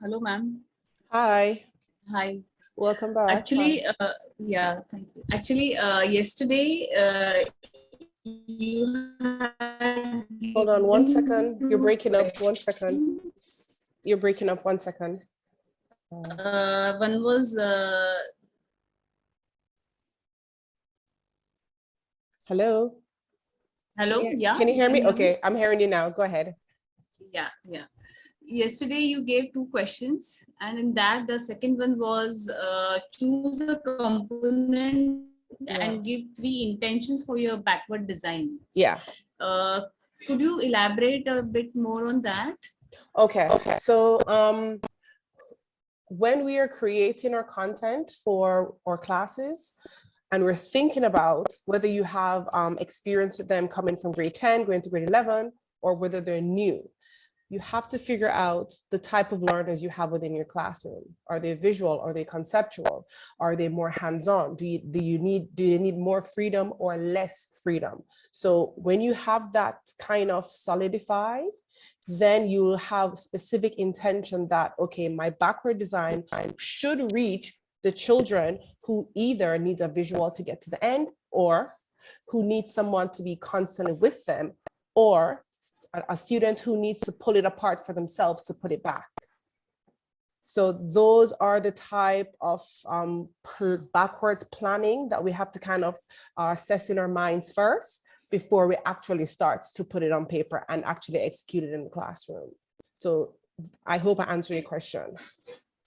Hello, ma'am. Hi, Hi. welcome back. Hi. Actually, yeah, thank you. Actually, yesterday you had Hold on one given second. You're two breaking up. 1 second. questions. You're breaking up. 1 second. One was Hello. hello. Yeah, Can you you hear can me? hear me. Okay, I'm hearing you now. Go ahead. Yeah, yeah. Yesterday you gave two questions, and in that the second one was choose a component and give Yeah. three intentions for your backward design. Yeah. Uh, could you elaborate a bit more on that? Okay. So when we are creating our content for our classes, and we're thinking about whether you have experience with them coming from grade 10, going to grade 11, or whether they're new, you have to figure out the type of learners you have within your classroom. Are they visual? Are they conceptual? Are they more hands-on? Do you need more freedom or less freedom? So when you have that kind of solidified, then you'll have specific intention that, okay, my backward design should reach the children who either needs a visual to get to the end, or who needs someone to be constantly with them, or a student who needs to pull it apart for themselves to put it back. So those are the type of backwards planning that we have to kind of assess in our minds first before we actually start to put it on paper and actually execute it in the classroom. So I hope I answered your question.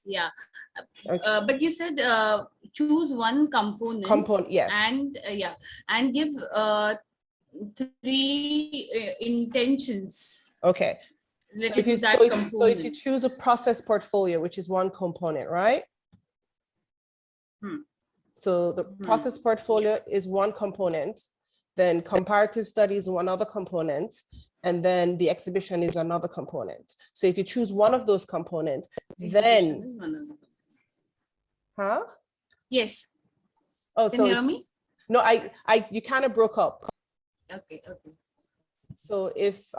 Yeah, Okay. but you said choose one component, Yes. and yeah, and give three intentions Okay. related to that component. So if you choose a process portfolio, which is one component, right? So the process portfolio is one component, then comparative studies one other component, and then the exhibition is another component. So if you choose one of those components, then Yes. Oh, Can so you hear me? No, you kind of broke up. Okay. So if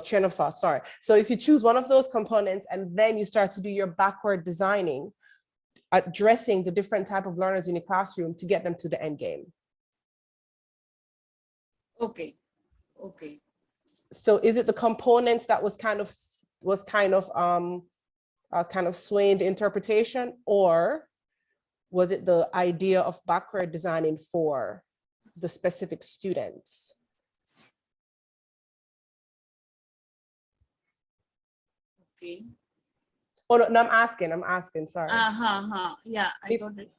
Jennifer, sorry. So if you choose one of those components and then you start to do your backward designing, addressing the different type of learners in your classroom to get them to the end game. Okay. So is it the components that was kind of swaying the interpretation, or was it the idea of backward designing for the specific students? Okay. Oh, no, I'm asking, sorry. Yeah, I got it.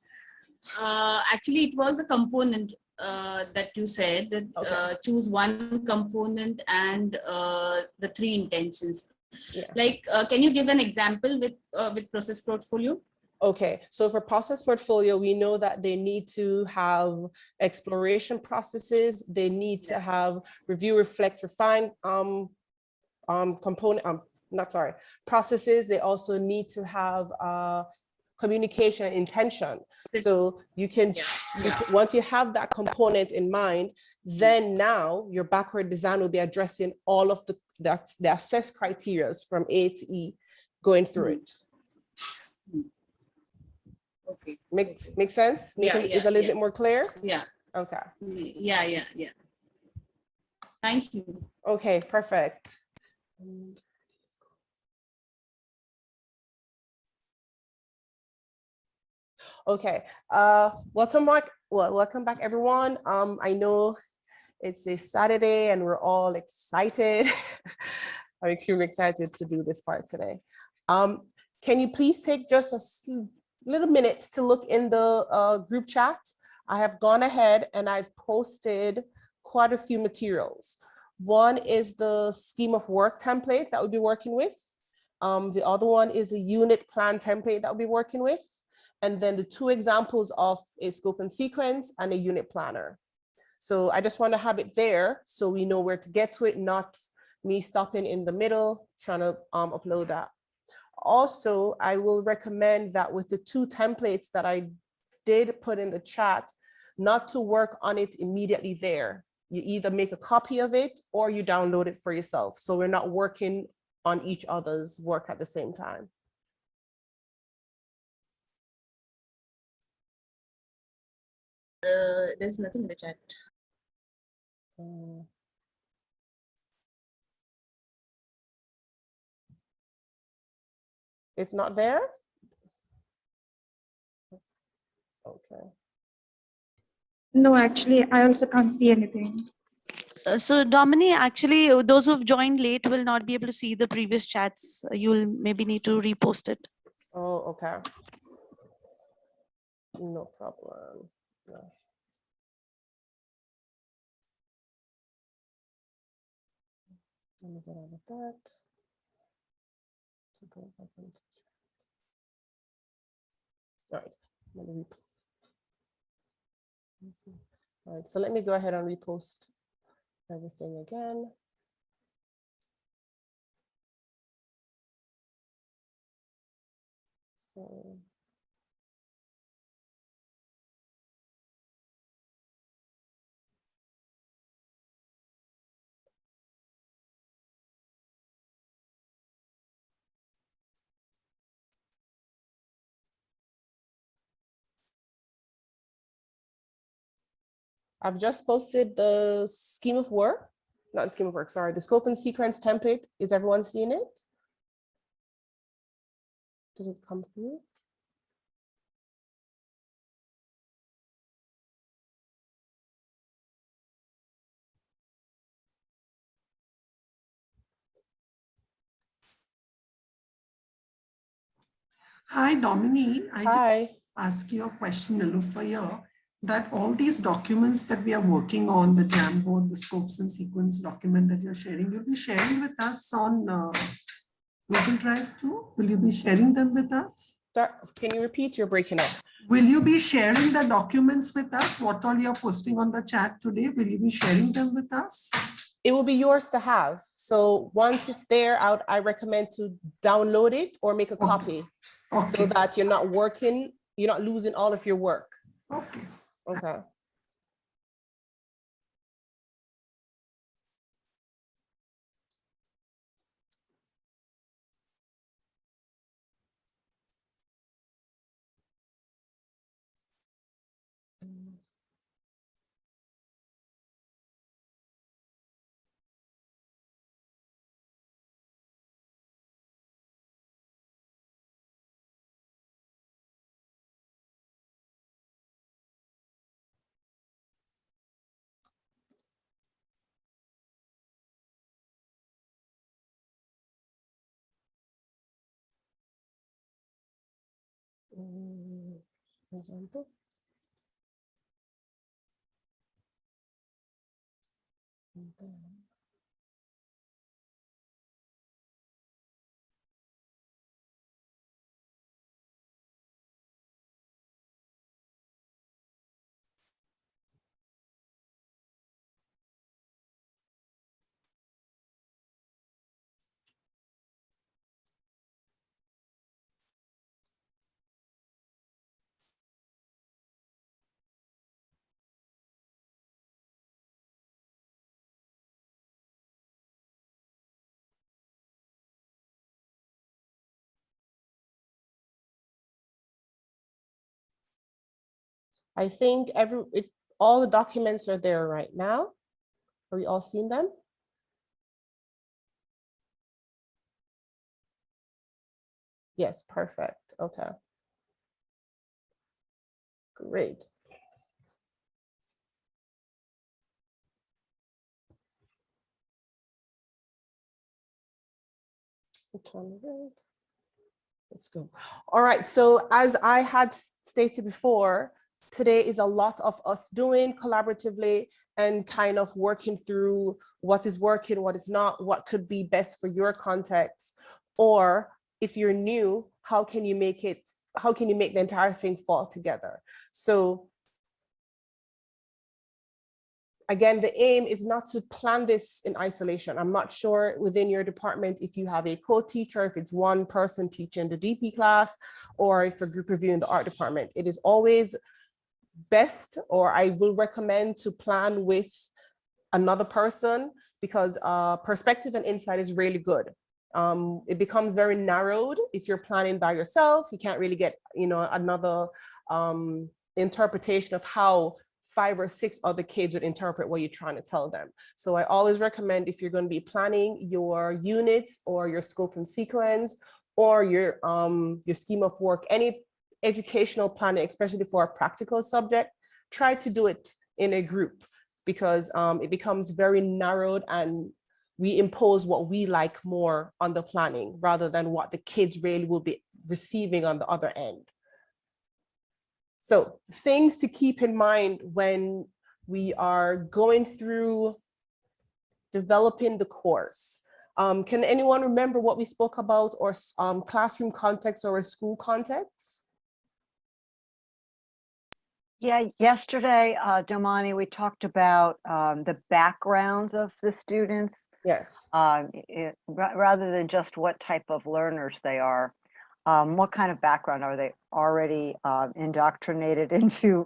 Actually, it was a component that you said that choose one component and the three intentions. Yeah. Like, can you give an example with process portfolio? Okay, so for process portfolio, we know that they need to have exploration processes. They need to have review, reflect, refine processes. They also need to have communication intention. So you can, once you have that component in mind, then now your backward design will be addressing all of the assessed criteria from A to E, going through it. Okay. Makes sense? It's a little bit more clear? Yeah. Okay. Yeah. Thank you. Okay, perfect. Okay, welcome back everyone. I know it's a Saturday and we're all excited. I'm extremely excited to do this part today. Can you please take just a little minute to look in the group chat? I have gone ahead and I've posted quite a few materials. One is the scheme of work template that we'll be working with. The other one is a unit plan template that we'll be working with. And then the two examples of a scope and sequence and a unit planner. So I just want to have it there so we know where to get to it, not me stopping in the middle trying to upload that. Also, I will recommend that with the two templates that I did put in the chat, not to work on it immediately there. You either make a copy of it or you download it for yourself. So we're not working on each other's work at the same time? There's nothing in the chat. It's not there? Okay. No, actually, I also can't see anything. So Dominic, actually, those who've joined late will not be able to see the previous chats. You'll maybe need to repost it. Oh, okay. No problem. No. Let me get out of that. To go back into chat. All right, I'm gonna repost. All right, so let me go ahead and repost everything again. So. I've just posted the scheme of work, not the scheme of work, sorry, the scope and sequence template. Is everyone seeing it? Did it come through? Hi, Dominique. I Hi. just ask you a question, Nilufer, here, that all these documents that we are working on, the Jamboard, the scopes and sequence document that you're sharing, you'll be sharing with us on Google Drive too? Will you be sharing them with us? Can you repeat? You're breaking up. Will you be sharing the documents with us? What all you're posting on the chat today, will you be sharing them with us? It will be yours to have. So once it's there, I recommend to download it or make a copy so that you're not losing all of your work. Okay. Okay. For example. And then I think all the documents are there right now. Are we all seeing them? Yes, perfect. Okay. Great. Let's go. All right. So as I had stated before, today is a lot of us doing collaboratively and kind of working through what is working, what is not, what could be best for your context. Or if you're new, how can you make the entire thing fall together? So again, the aim is not to plan this in isolation. I'm not sure within your department if you have a co-teacher, if it's one person teaching the DP class, or if a group review in the art department. It is always best, or I will recommend to plan with another person because perspective and insight is really good. It becomes very narrowed. If you're planning by yourself, you can't really get, another interpretation of how 5 or 6 other kids would interpret what you're trying to tell them. So I always recommend, if you're going to be planning your units or your scope and sequence or your scheme of work, any educational planning, especially for a practical subject, try to do it in a group, because it becomes very narrowed and we impose what we like more on the planning rather than what the kids really will be receiving on the other end. So things to keep in mind when we are going through developing the course. Can anyone remember what we spoke about, or classroom context or a school context? Yeah, yesterday, Domani, we talked about the backgrounds of the students. Yes. Rather than just what type of learners they are. What kind of background are they already indoctrinated into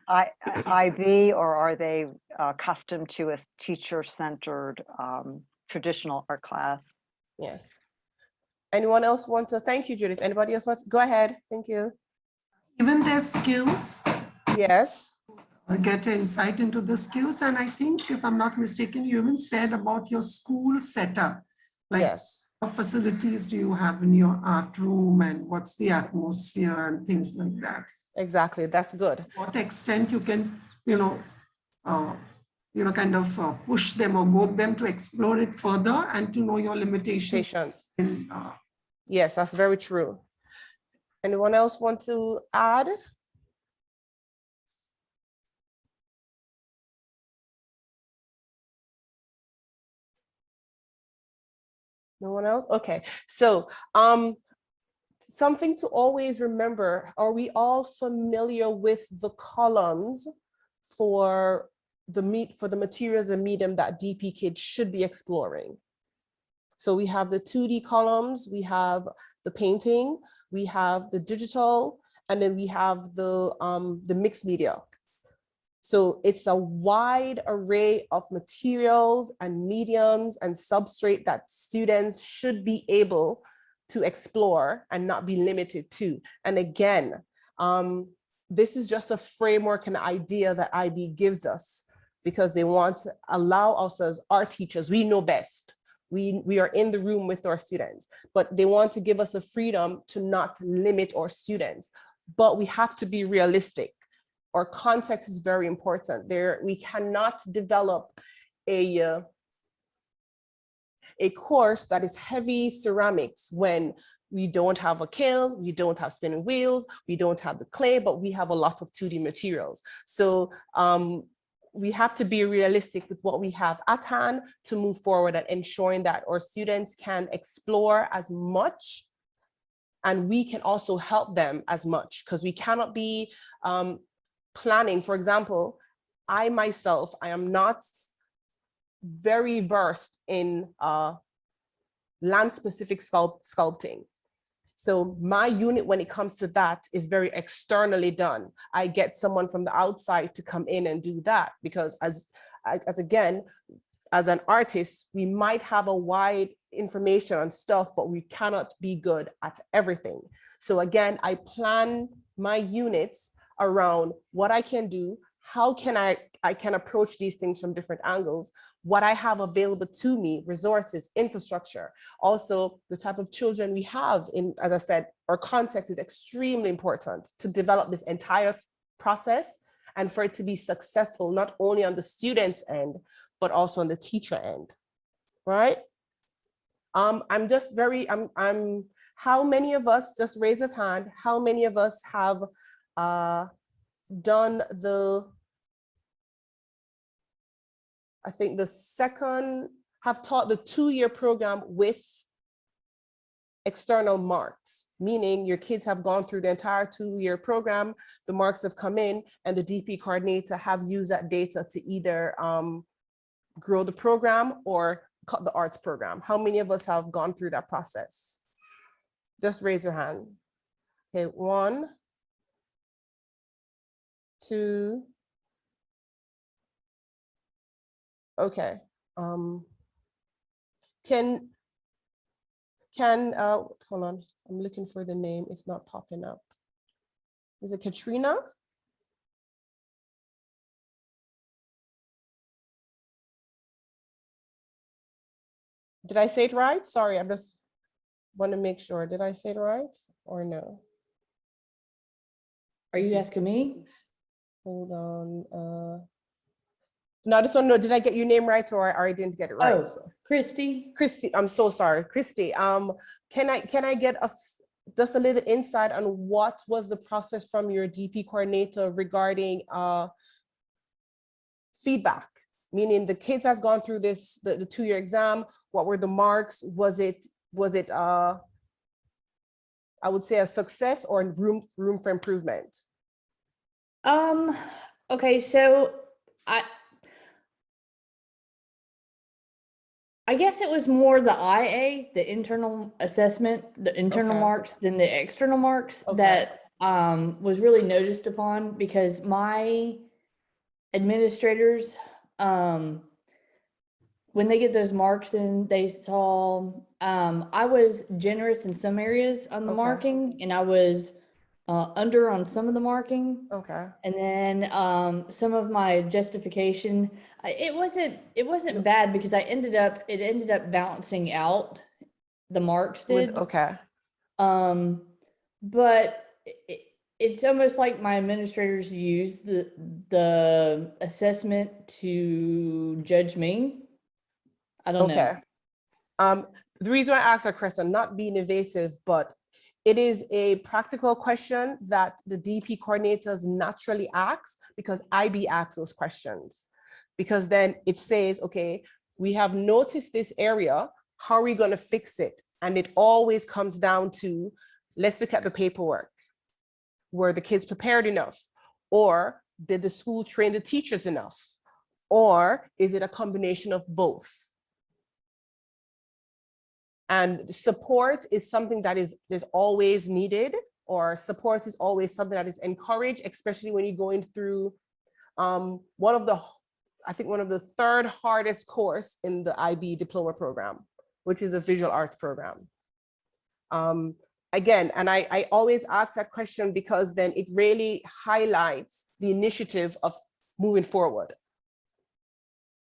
IB, or are they accustomed to a teacher-centered traditional art class? Yes. Anyone else want to? Thank you, Judith. Anybody else want to? Go ahead. Thank you. Even their skills. Yes. Get insight into the skills. And I think, if I'm not mistaken, you even said about your school setup. Like, yes. What facilities do you have in your art room, and what's the atmosphere and things like that? Exactly. That's good. To what extent you can, kind of push them or go them to explore it further and to know your limitations. Yes, that's very true. Anyone else want to add? No one else? Okay, so something to always remember, are we all familiar with the columns for the materials and medium that DP kids should be exploring? So we have the 2D columns, we have the painting, we have the digital, and then we have the mixed media. So it's a wide array of materials and mediums and substrate that students should be able to explore and not be limited to. And again, this is just a framework and idea that IB gives us, because they want to allow us as art teachers, we know best. We are in the room with our students, but they want to give us a freedom to not limit our students. But we have to be realistic. Our context is very important. We cannot develop a course that is heavy ceramics when we don't have a kiln, we don't have spinning wheels, we don't have the clay, but we have a lot of 2D materials. So we have to be realistic with what we have at hand to move forward and ensuring that our students can explore as much, and we can also help them as much, because we cannot be planning. For example, I myself, I am not very versed in land-specific sculpting. So my unit, when it comes to that, is very externally done. I get someone from the outside to come in and do that, because as an artist, we might have a wide information on stuff, but we cannot be good at everything. So again, I plan my units around what I can do, how can I can approach these things from different angles, what I have available to me, resources, infrastructure, also the type of children we have in, as I said, our context is extremely important to develop this entire process and for it to be successful, not only on the student end, but also on the teacher end, right? I'm just very, how many of us, just raise of hand, how many of us have done I think have taught the 2-year program with external marks, meaning your kids have gone through the entire 2-year program, the marks have come in, and the DP coordinator have used that data to either grow the program or cut the arts program. How many of us have gone through that process? Just raise your hands. Okay, 1, 2. Okay. Can, hold on, I'm looking for the name. It's not popping up. Is it Katrina? Did I say it right? Sorry, I just want to make sure. Did I say it right or no? Are you asking me? Hold on. No, I just want to know, did I get your name right or I didn't get it right? Oh, Christy. Christy, I'm so sorry. Christy, can I get just a little insight on what was the process from your DP coordinator regarding feedback? Meaning the kids has gone through this, the 2-year exam. What were the marks? Was it I would say a success or room for improvement? Okay, so I guess it was more the IA, the internal assessment, the internal Okay. marks than the external marks Okay. that was really noticed upon, because my administrators, when they get those marks in, they saw I was generous in some areas on the Okay. marking, and I was under on some of the marking. Okay. And then some of my justification, it wasn't bad, because it ended up balancing out, the marks did. Okay. But it's almost like my administrators use the assessment to judge me. I don't know. Okay. The reason why I asked that question, not being evasive, but it is a practical question that the DP coordinators naturally ask, because IB asks those questions. Because then it says, okay, we have noticed this area, how are we going to fix it? And it always comes down to, let's look at the paperwork. Were the kids prepared enough? Or did the school train the teachers enough? Or is it a combination of both? And support is something that is always needed, or support is always something that is encouraged, especially when you're going through one of the third hardest course in the IB diploma program, which is a visual arts program. Again, and I always ask that question because then it really highlights the initiative of moving forward.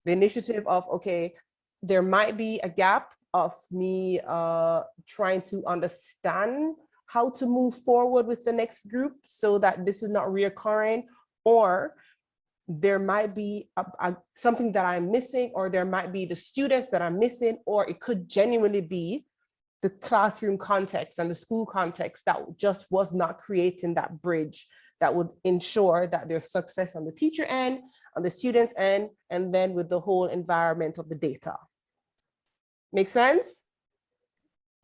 The initiative of, okay, there might be a gap of me trying to understand how to move forward with the next group so that this is not reoccurring, or there might be something that I'm missing, or there might be the students that I'm missing, or it could genuinely be the classroom context and the school context that just was not creating that bridge that would ensure that there's success on the teacher end, on the students end, and then with the whole environment of the data. Make sense?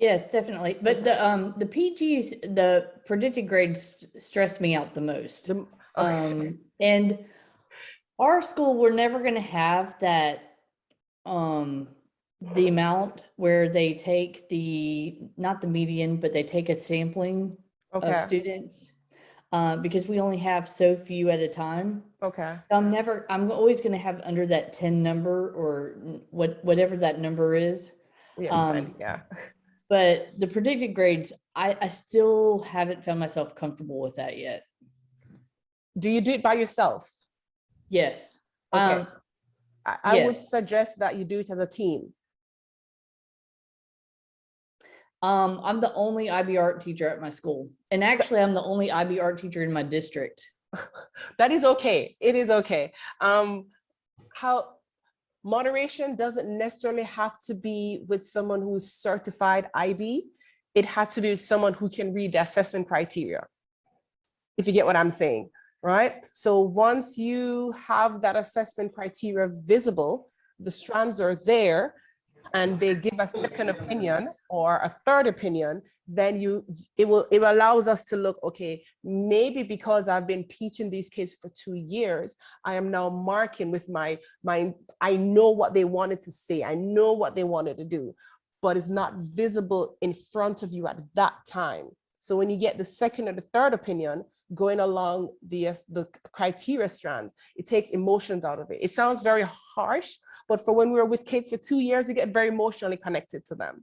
Yes, definitely. But the PGs, the predicted grades, stress me out the most. And our school, we're never going to have that the amount where they take not the median, but they take a sampling of students, because we only have so few at a time. Okay. So I'm always going to have under that 10 number, or whatever that number is. Yes, yeah. But the predicted grades, I still haven't found myself comfortable with that yet. Do you do it by yourself? Yes. Okay. I would yes. suggest that you do it as a team. I'm the only IB art teacher at my school. And actually, I'm the only IB art teacher in my district. That is okay. It is okay. Moderation doesn't necessarily have to be with someone who's certified IB. It has to be with someone who can read the assessment criteria, if you get what I'm saying, right? So once you have that assessment criteria visible, the strands are there, and they give a second opinion or a third opinion, then it allows us to look, okay, maybe because I've been teaching these kids for 2 years, I am now marking with my I know what they wanted to say, I know what they wanted to do, but it's not visible in front of you at that time. So when you get the second or the third opinion going along the criteria strands, it takes emotions out of it. It sounds very harsh, but for when we were with kids for 2 years, we get very emotionally connected to them.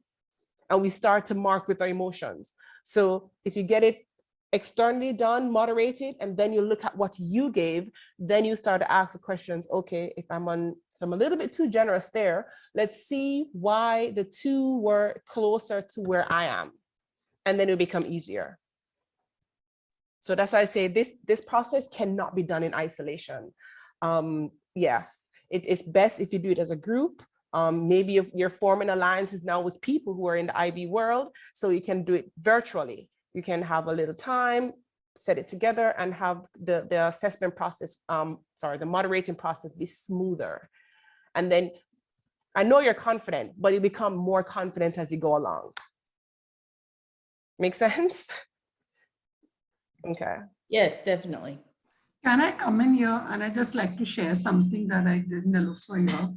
and we start to mark with our emotions. So if you get it externally done, moderated, and then you look at what you gave, then you start to ask the questions, okay, if I'm a little bit too generous there, let's see why the two were closer to where I am. And then it'll become easier. So that's why I say this process cannot be done in isolation. Yeah, it's best if you do it as a group. Maybe if you're forming alliances now with people who are in the IB world, so you can do it virtually. You can have a little time, set it together, and have the assessment process, the moderating process be smoother. And then I know you're confident, but you become more confident as you go along. Make sense? Okay. Yes, definitely. Can I come in here? And I just like to share something that I did in Nilofer here,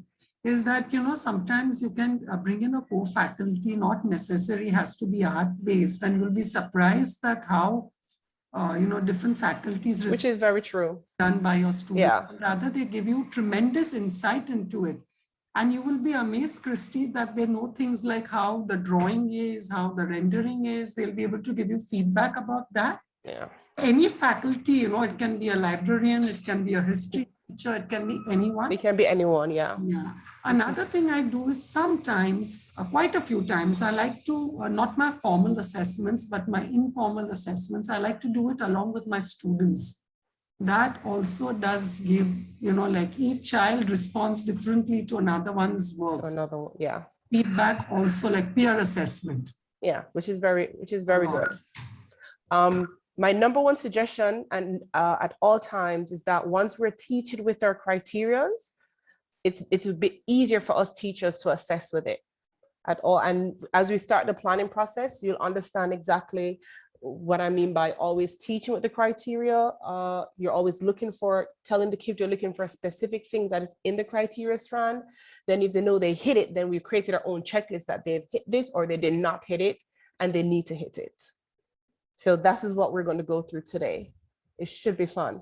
is that, sometimes you can bring in a co-faculty, not necessarily has to be art-based, and you'll be surprised that how, different faculties Which is very true. done by your students. Yeah. Rather, they give you tremendous insight into it. And you will be amazed, Christy, that they know things like how the drawing is, how the rendering is. They'll be able to give you feedback about that. Yeah. Any faculty, it can be a librarian, it can be a history teacher, it can be anyone. It can be anyone, yeah. Yeah. Another thing I do is sometimes, quite a few times, I like to, not my formal assessments, but my informal assessments, I like to do it along with my students. That also does give, like each child responds differently to another one's work. Another one, yeah. Feedback also, like peer assessment. Yeah, which is very good. My number one suggestion, and at all times, is that once we're teaching with our criterias, it's a bit easier for us teachers to assess with it at all. And as we start the planning process, you'll understand exactly what I mean by always teaching with the criteria. You're always telling the kids you're looking for a specific thing that is in the criteria strand. Then if they know they hit it, then we've created our own checklist that they've hit this or they did not hit it and they need to hit it. So that is what we're going to go through today. It should be fun.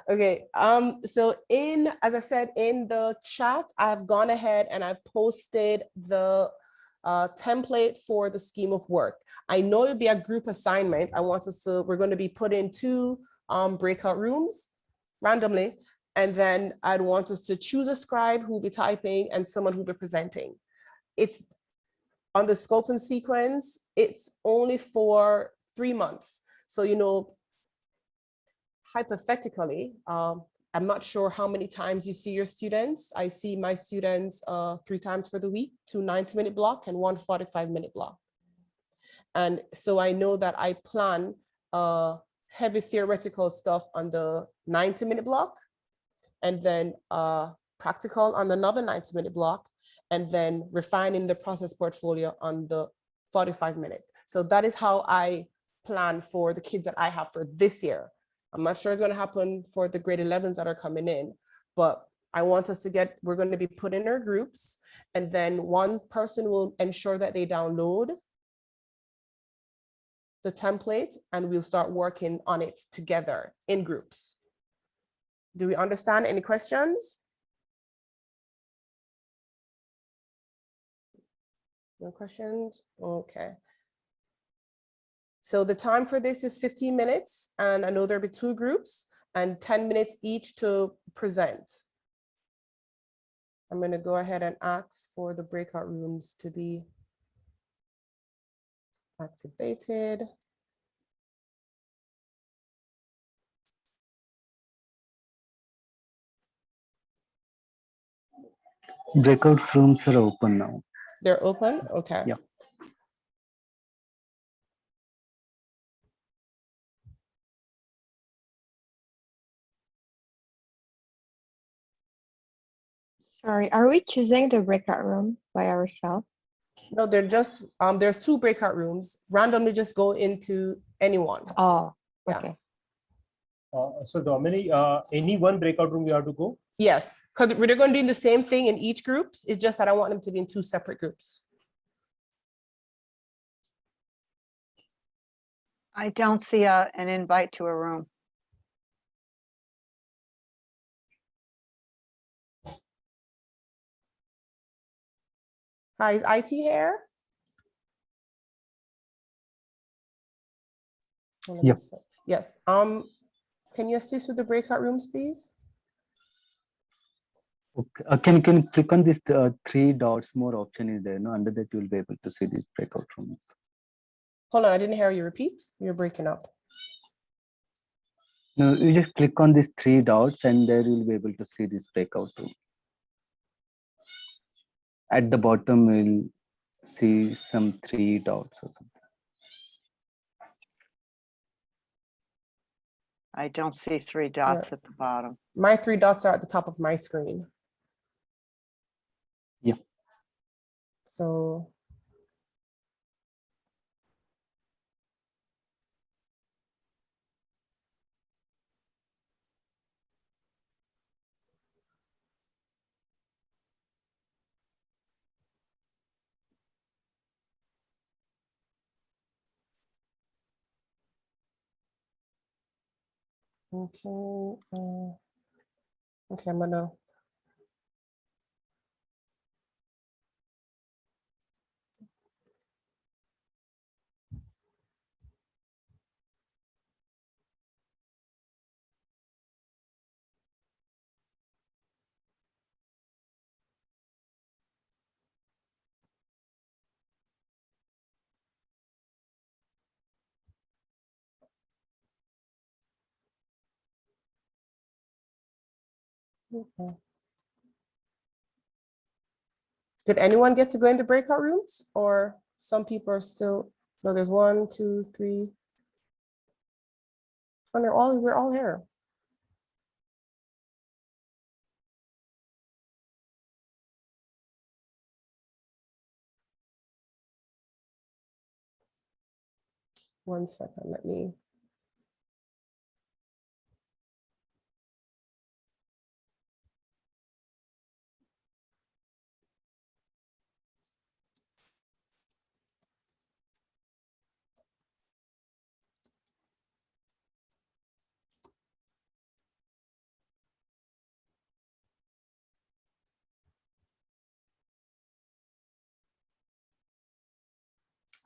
Okay, so as I said, in the chat, I've gone ahead and I've posted the template for the scheme of work. I know it'll be a group assignment. We're going to be put in 2 breakout rooms randomly. And then I'd want us to choose a scribe who'll be typing and someone who'll be presenting. It's on the scope and sequence, it's only for 3 months. So, hypothetically, I'm not sure how many times you see your students. I see my students 3 times for the week, 2 90-minute block and 1 45-minute block. And so I know that I plan heavy theoretical stuff on the 90-minute block, and then practical on another 90-minute block, and then refining the process portfolio on the 45-minute. So that is how I plan for the kids that I have for this year. I'm not sure it's going to happen for the grade 11s that are coming in, but I want us to we're going to be put in our groups, and then one person will ensure that they download the template and we'll start working on it together in groups. Do we understand? Any questions? No questions? Okay. So the time for this is 15 minutes, and I know there'll be 2 groups and 10 minutes each to present. I'm going to go ahead and ask for the breakout rooms to be activated. Breakout rooms are open now. They're open? Okay. Yeah. Sorry, are we choosing the breakout room by ourselves? No, they're just, there's 2 breakout rooms. Randomly just go into anyone. Oh, Yeah. okay. So Dominic, any one breakout room we have to go? Yes, because we're going to do the same thing in each group. It's just I don't want them to be in 2 separate groups. I don't see an invite to a room. Hi, is IT here? Yep. Yes. Can you assist with the breakout rooms, please? Okay. Can you click on this three dots? More option is there. No, under that you'll be able to see these breakout rooms. Hold on, I didn't hear you repeat. You're breaking up. No, you just click on these three dots, and there you'll be able to see this breakout room. At the bottom, you'll see some three dots or something. I don't see three dots at the bottom. My three dots are at the top of my screen. Yeah. So. Okay. Okay, I'm gonna. Okay. Did anyone get to go into breakout rooms, or some people are still? No, there's 1, 2, 3. And we're all here. One second, let me.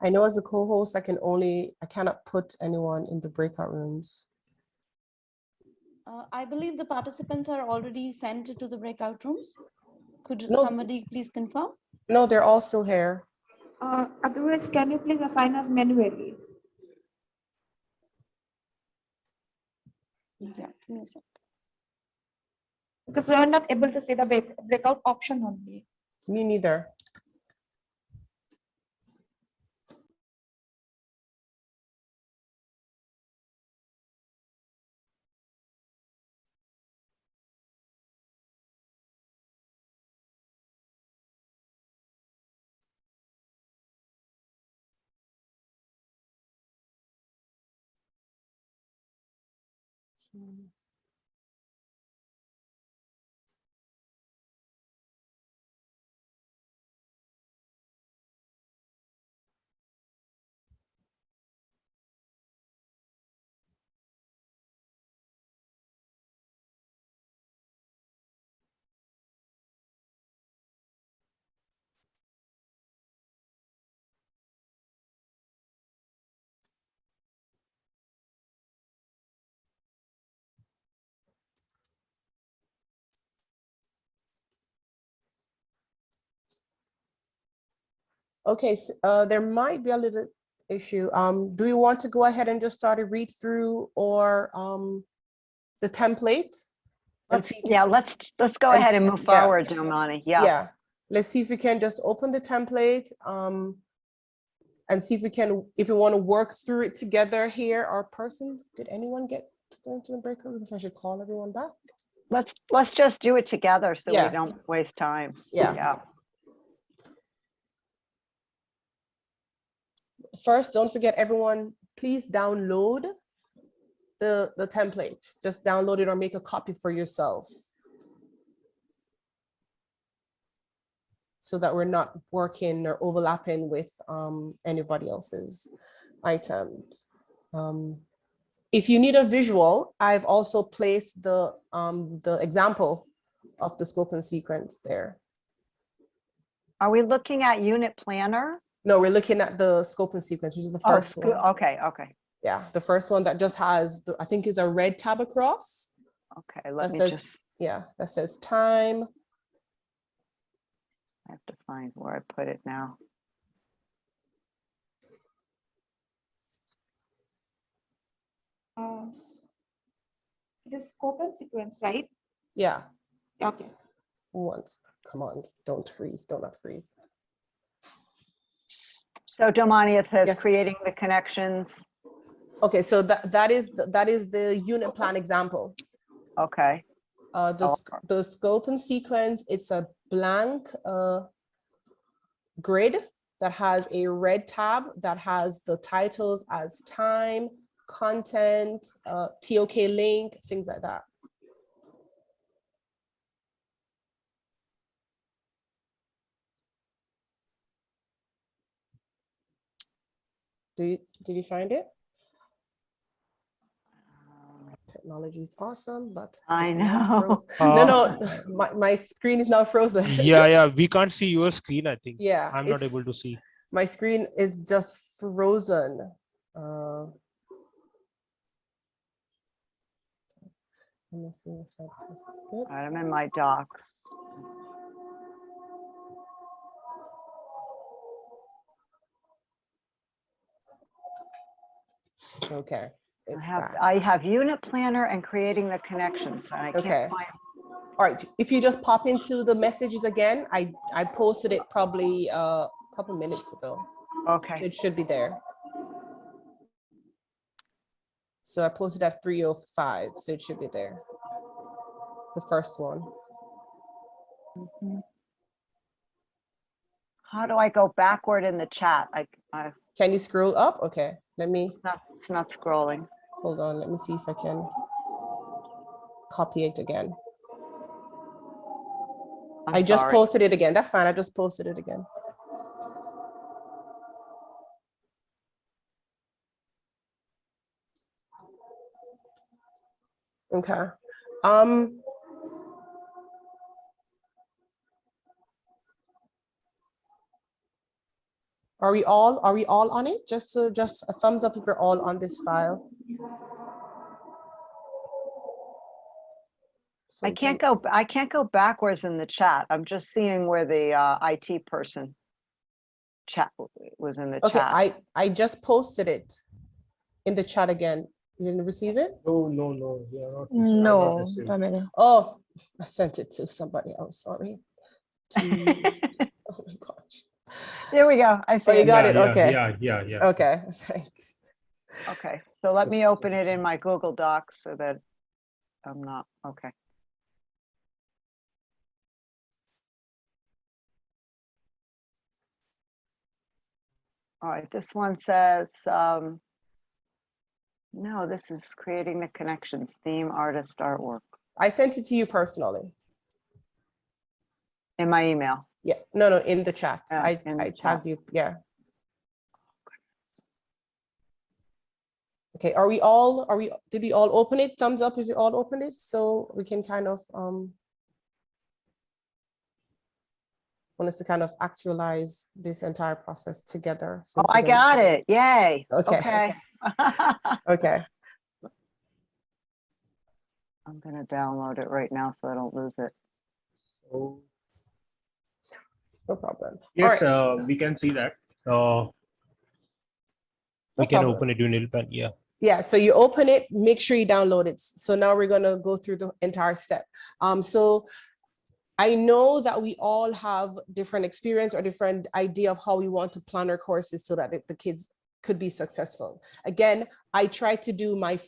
I know as a co-host, I cannot put anyone in the breakout rooms. I believe the participants are already sent to the breakout rooms. Could No. somebody please confirm? No, they're all still here. Otherwise, can you please assign us manually? Yeah, give me a sec. Because we are not able to see the breakout option only. Me neither. Okay, so, there might be a little issue. Do you want to go ahead and just start a read through or the template? Let's go ahead and move forward, Domani. Yeah. Let's see if we can just open the template and see if we want to work through it together here. Our person, did anyone get to go into the breakout room? If I should call everyone back. Let's just do it together so we don't waste time. Yeah. First, don't forget everyone, please download the template. Just download it or make a copy for yourself, so that we're not working or overlapping with anybody else's items. If you need a visual, I've also placed the, the example of the scope and sequence there. Are we looking at unit planner? No, we're looking at the scope and sequence, which is the first one. Okay, okay, Yeah, the first one that just has, I think is a red tab across. okay. Let That me says, just, yeah, that says time. I have to find where I put it now. This scope and sequence, right? Yeah, Okay. once, come on, don't freeze, don't not freeze. So Domani, it says Yes. creating the connections. Okay, so that is the unit plan example. Okay, The scope and sequence, it's a blank grid that has a red tab that has the titles as time, content, TOK link, things like that. Did you find it? Technology is awesome, but I it's now know. frozen. No, my screen is now frozen. Yeah, we can't see your screen, I think. Yeah, I'm not able to see. My screen is just frozen. Let me see if that process it. All right, I'm in my docs. Okay, it's back. I have unit planner and creating the connections, and I Okay. can't find. All right, if you just pop into the messages again, I posted it probably a couple minutes ago. Okay. It should be there. So I posted at 3:05, so it should be there. The first one. Mhm. How do I go backward in the chat? Can you scroll up? Okay, let me. It's not scrolling. Hold on, let me see if I can copy it again. I just sorry. posted it again. That's fine. I just posted it again. Okay. Are we all on it? Just a thumbs up if you're all on this file. So I can't go backwards in the chat. I'm just seeing where the IT person chat was in the chat. Okay, I just posted it in the chat again. You didn't receive it? No. We are not. No, Oh, I sent it to somebody else. Sorry. Oh my gosh. There we go. I see. Oh, you got it. Okay. Yeah. Okay. Thanks. Okay, so let me open it in my Google Docs so that I'm not, okay. All right, this one says, no, this is creating the connections, theme, artist, artwork. I sent it to you personally. In my email. Yeah, no, in the chat. I tagged you. Yeah. Okay, did we all open it? Thumbs up if you all opened it, so we can kind of want us to kind of actualize this entire process together. Oh, I got it. Yay. Okay. Okay. Okay. I'm gonna download it right now so I don't lose it. So, no problem. Yes, we can see that. We can open it in Nilpan, yeah. Yeah, so you open it, make sure you download it. So now we're gonna go through the entire step. So I know that we all have different experience or different idea of how we want to plan our courses so that the kids could be successful. Again, I try to do my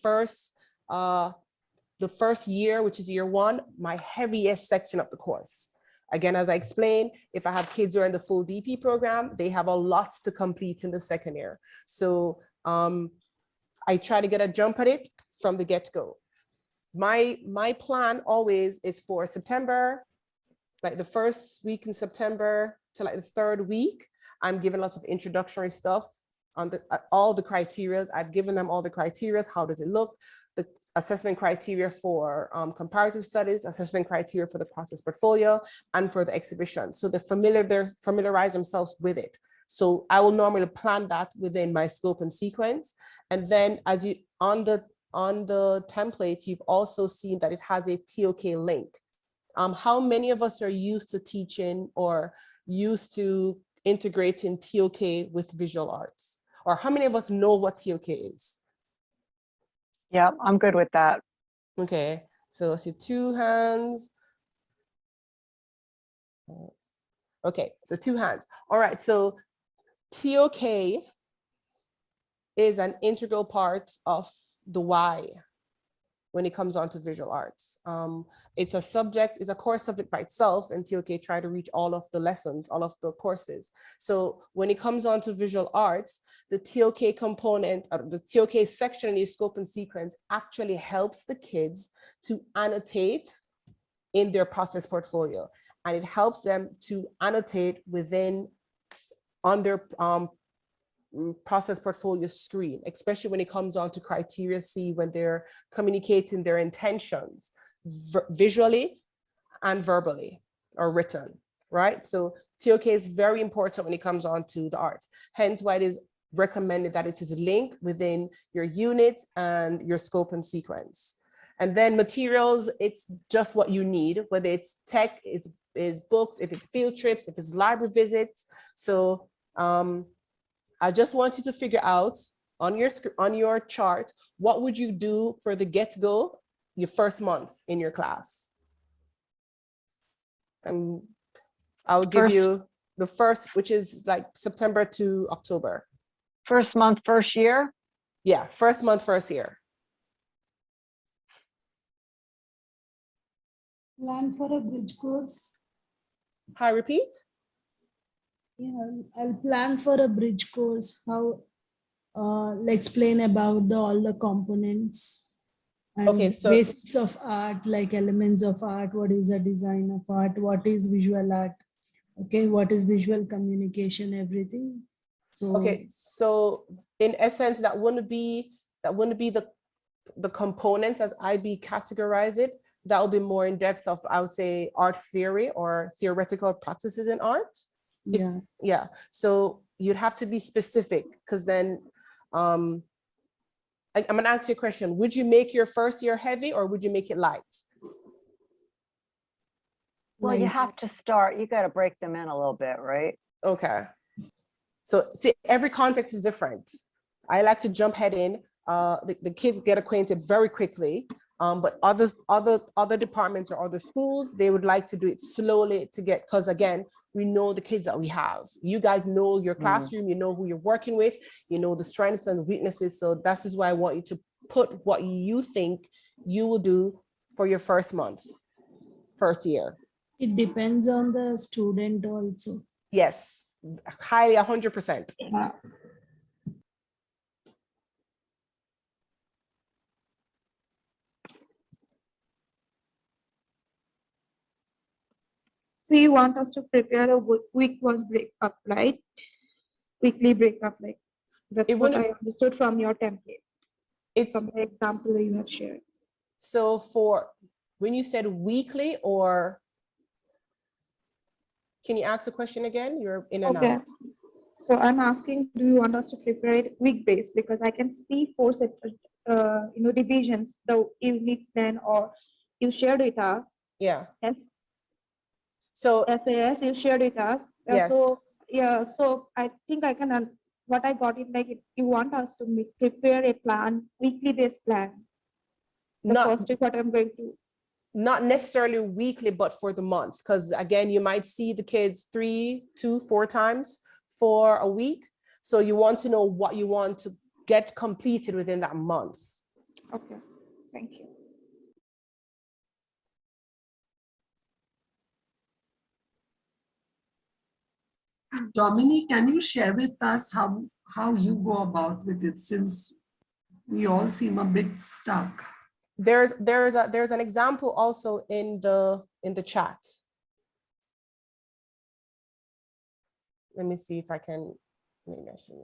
the first year, which is year one, my heaviest section of the course. Again, as I explained, if I have kids who are in the full DP program, they have a lot to complete in the second year. So I try to get a jump at it from the get-go. My plan always is for September, like the first week in September to like the third week, I'm giving lots of introductory stuff all the criterias. I've given them all the criterias. How does it look? The assessment criteria for comparative studies, assessment criteria for the process portfolio, and for the exhibition. So they're familiarize themselves with it. So I will normally plan that within my scope and sequence. And then as you on the template, you've also seen that it has a TOK link. How many of us are used to teaching or used to integrating TOK with visual arts? Or how many of us know what TOK is? Yeah, I'm good with that. Okay, so I see 2 hands. Okay, so 2 hands. All right, so TOK is an integral part of the why when it comes on to visual arts. It's a core subject by itself, and TOK try to reach all of the lessons, all of the courses. So when it comes on to visual arts, the TOK component, the TOK section in the scope and sequence actually helps the kids to annotate in their process portfolio. And it helps them to annotate on their process portfolio screen, especially when it comes on to criteria C, when they're communicating their intentions visually and verbally or written, right? So TOK is very important when it comes on to the arts. Hence why it is recommended that it is linked within your units and your scope and sequence. And then materials, it's just what you need, whether it's tech, is books, if it's field trips, if it's library visits. So I just want you to figure out on your chart, what would you do for the get-go, your first month in your class? And I'll give you the first, which is like September to October. First month, first year? Yeah, first month, first year. Plan for a bridge course. Hi, repeat. Yeah, I'll plan for a bridge course. How explain about all the components and Okay, so basics of art, like elements of art. What is a design of art? What is visual art? Okay, what is visual communication? Everything. So okay, so in essence, that wouldn't be the components as IB categorize it. That will be more in depth of, I would say, art theory or theoretical practices in art. Yeah. So you'd have to be specific, because then I'm gonna ask you a question. Would you make your first year heavy or would you make it light? Well, you have to start, you got to break them in a little bit, right? Okay. So see, every context is different. I like to jump head in. The kids get acquainted very quickly. But other departments or other schools, they would like to do it slowly to get, because again, we know the kids that we have. You guys know your classroom, you know who you're working with, you know the strengths and the weaknesses. So that is why I want you to put what you think you will do for your first month, first year. it depends on the student also. Yes, highly 100%. So you want us to prepare a week was breakup, right? Weekly breakup, like that's what I understood from your template. It's from the example that you have shared. So for when you said weekly, or can you ask the question again? You're in and out. So I'm asking, do you want us to prepare it week-based? Because I can see 4 separate, divisions. The unit plan, or you shared with us. Yeah. Yes. So SAS, you shared with us. Yes. So yeah. So I think I can. What I got it like, you want us to prepare a plan, weekly-based plan. First week, what I'm going to. Not necessarily weekly, but for the month, because again, you might see the kids 3, 2, 4 times for a week. So you want to know what you want to get completed within that month. Okay, thank you. Dominique, can you share with us how you go about with it, since we all seem a bit stuck? There's an example also in the chat. Let me see if I can, maybe I should.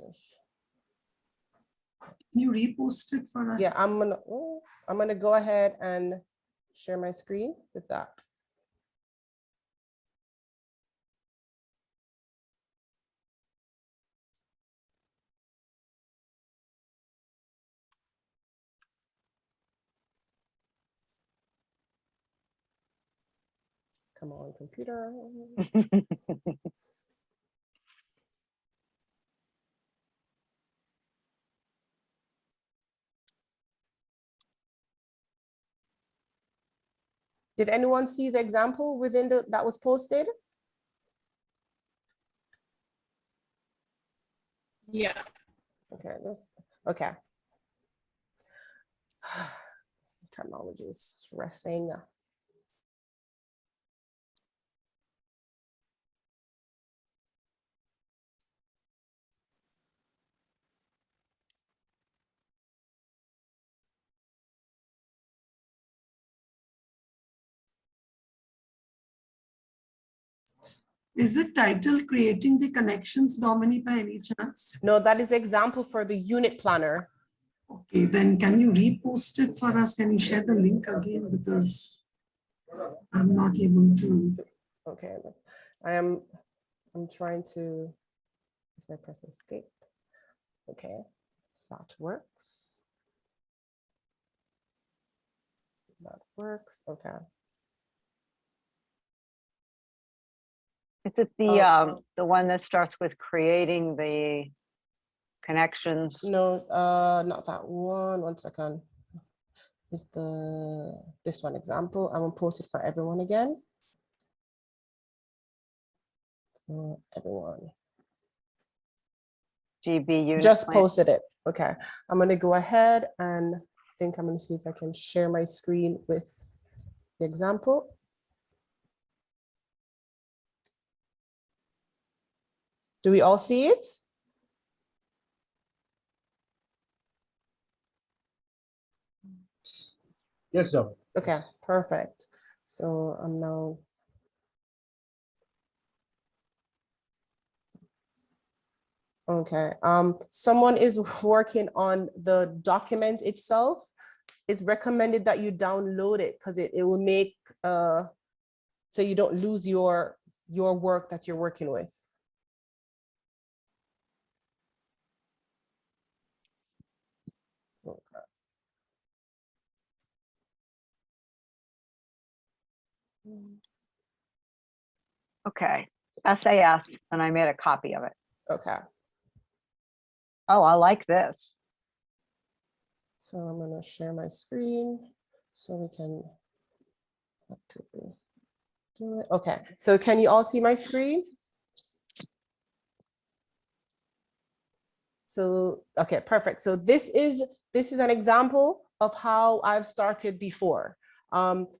Can you repost it for us? Yeah, I'm gonna go ahead and share my screen with that. Come on, computer. Did anyone see the example within that was posted? Yeah. Okay, okay. Technology is stressing. Is it titled Creating the Connections, Dominic, by any chance? No, that is example for the unit planner. Okay, then can you repost it for us? Can you share the link again? Because I'm not able to. Okay, I'm trying to, if I press escape. Okay, that works. That works, okay. Is it the one that starts with creating the connections? No, not that one. 1 second. Is this one example? I'm gonna post it for everyone again. For everyone. GB unit. Just posted it. Okay. I'm gonna go ahead and think I'm gonna see if I can share my screen with the example. Do we all see it? Yes, sir. Okay, perfect. So I'm now. Okay, someone is working on the document itself. It's recommended that you download it because it will make so you don't lose your work that you're working with. Okay. Okay, SAS, and I made a copy of it. Okay. Oh, I like this. So I'm gonna share my screen so we can actively do it. Okay, so can you all see my screen? So, okay, perfect. So this is an example of how I've started before.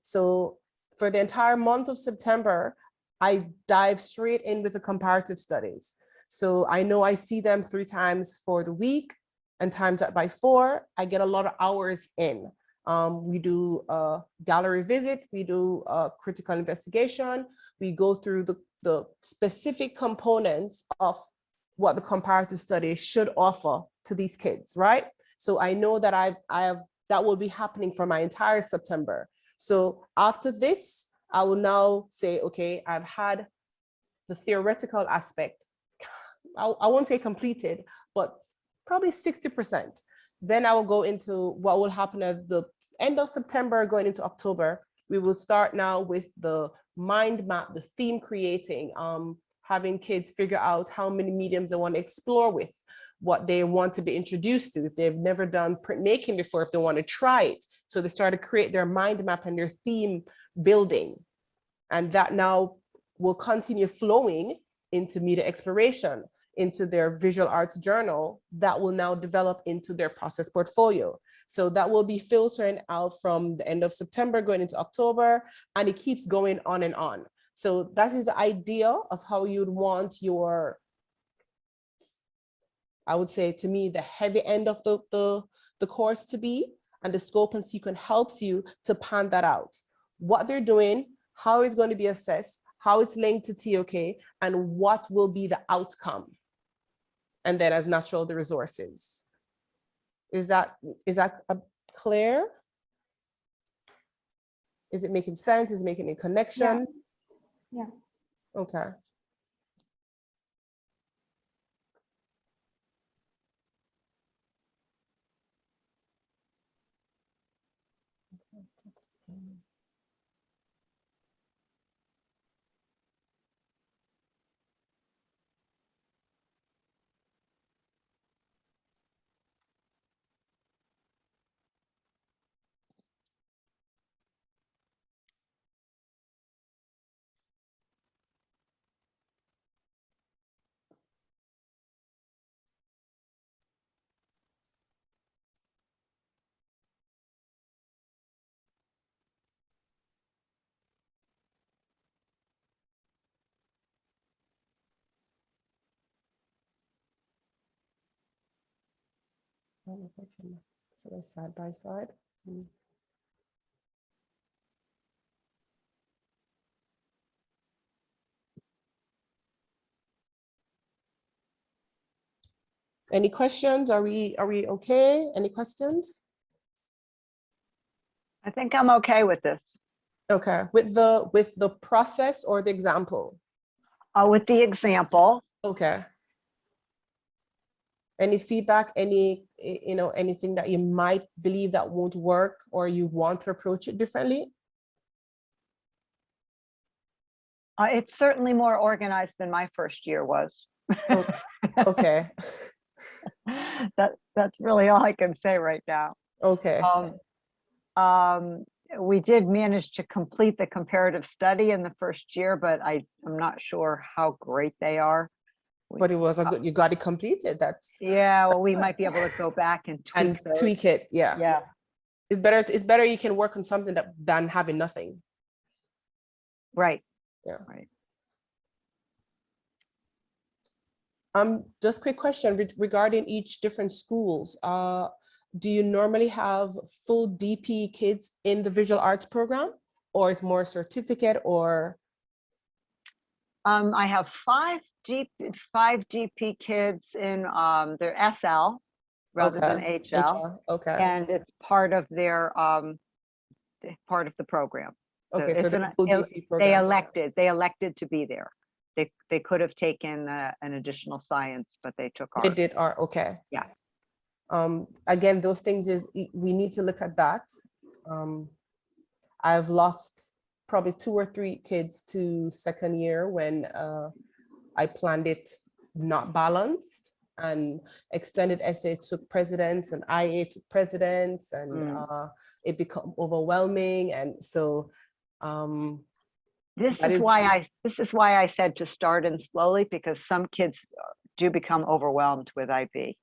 So for the entire month of September, I dive straight in with the comparative studies. So I know I see them 3 times for the week and times that by 4, I get a lot of hours in. We do a gallery visit, we do a critical investigation, we go through the specific components of what the comparative study should offer to these kids, right? So I know that that will be happening for my entire September. So after this, I will now say, okay, I've had the theoretical aspect. I won't say completed, but probably 60%. Then I will go into what will happen at the end of September, going into October. We will start now with the mind map, the theme creating, having kids figure out how many mediums they want to explore with, what they want to be introduced to, if they've never done printmaking before, if they want to try it. So they start to create their mind map and their theme building. And that now will continue flowing into media exploration, into their visual arts journal that will now develop into their process portfolio. So that will be filtering out from the end of September going into October, and it keeps going on and on. So that is the idea of how you'd want your, I would say to me, the heavy end of the course to be, and the scope and sequence helps you to pan that out. What they're doing, how it's going to be assessed, how it's linked to TOK, and what will be the outcome. And then as natural, the resources. Is that clear? Is it making sense? Is it making a connection? Yeah. Okay. I don't know if I can, should I side by side? Any questions? Are we okay? Any questions? I think I'm okay with this. Okay, with the process or the example? With the example. Okay. Any feedback, anything that you might believe that won't work or you want to approach it differently? It's certainly more organized than my first year was. Oh, okay. That's really all I can say right now. Okay. We did manage to complete the comparative study in the first year, but I'm not sure how great they are. But it was a good, you got it completed. That's yeah. Well, we might be able to go back and tweak it. Yeah. Yeah. It's better you can work on something than having nothing. Right. Yeah. Right. Just quick question regarding each different schools. Do you normally have full DP kids in the visual arts program, or is more certificate or? I have five DP kids in their SL rather than HL. Okay. And it's part of their part of the program. Okay, so the full DP program. They elected to be there. They could have taken an additional science, but they took art. They did art. Okay. Yeah. Again, those things we need to look at that. I've lost probably 2 or 3 kids to second year when I planned it not balanced, and extended essay took precedence and IA took precedence, and it became overwhelming. And so this is why I said to start in slowly, because some kids do become overwhelmed with IB.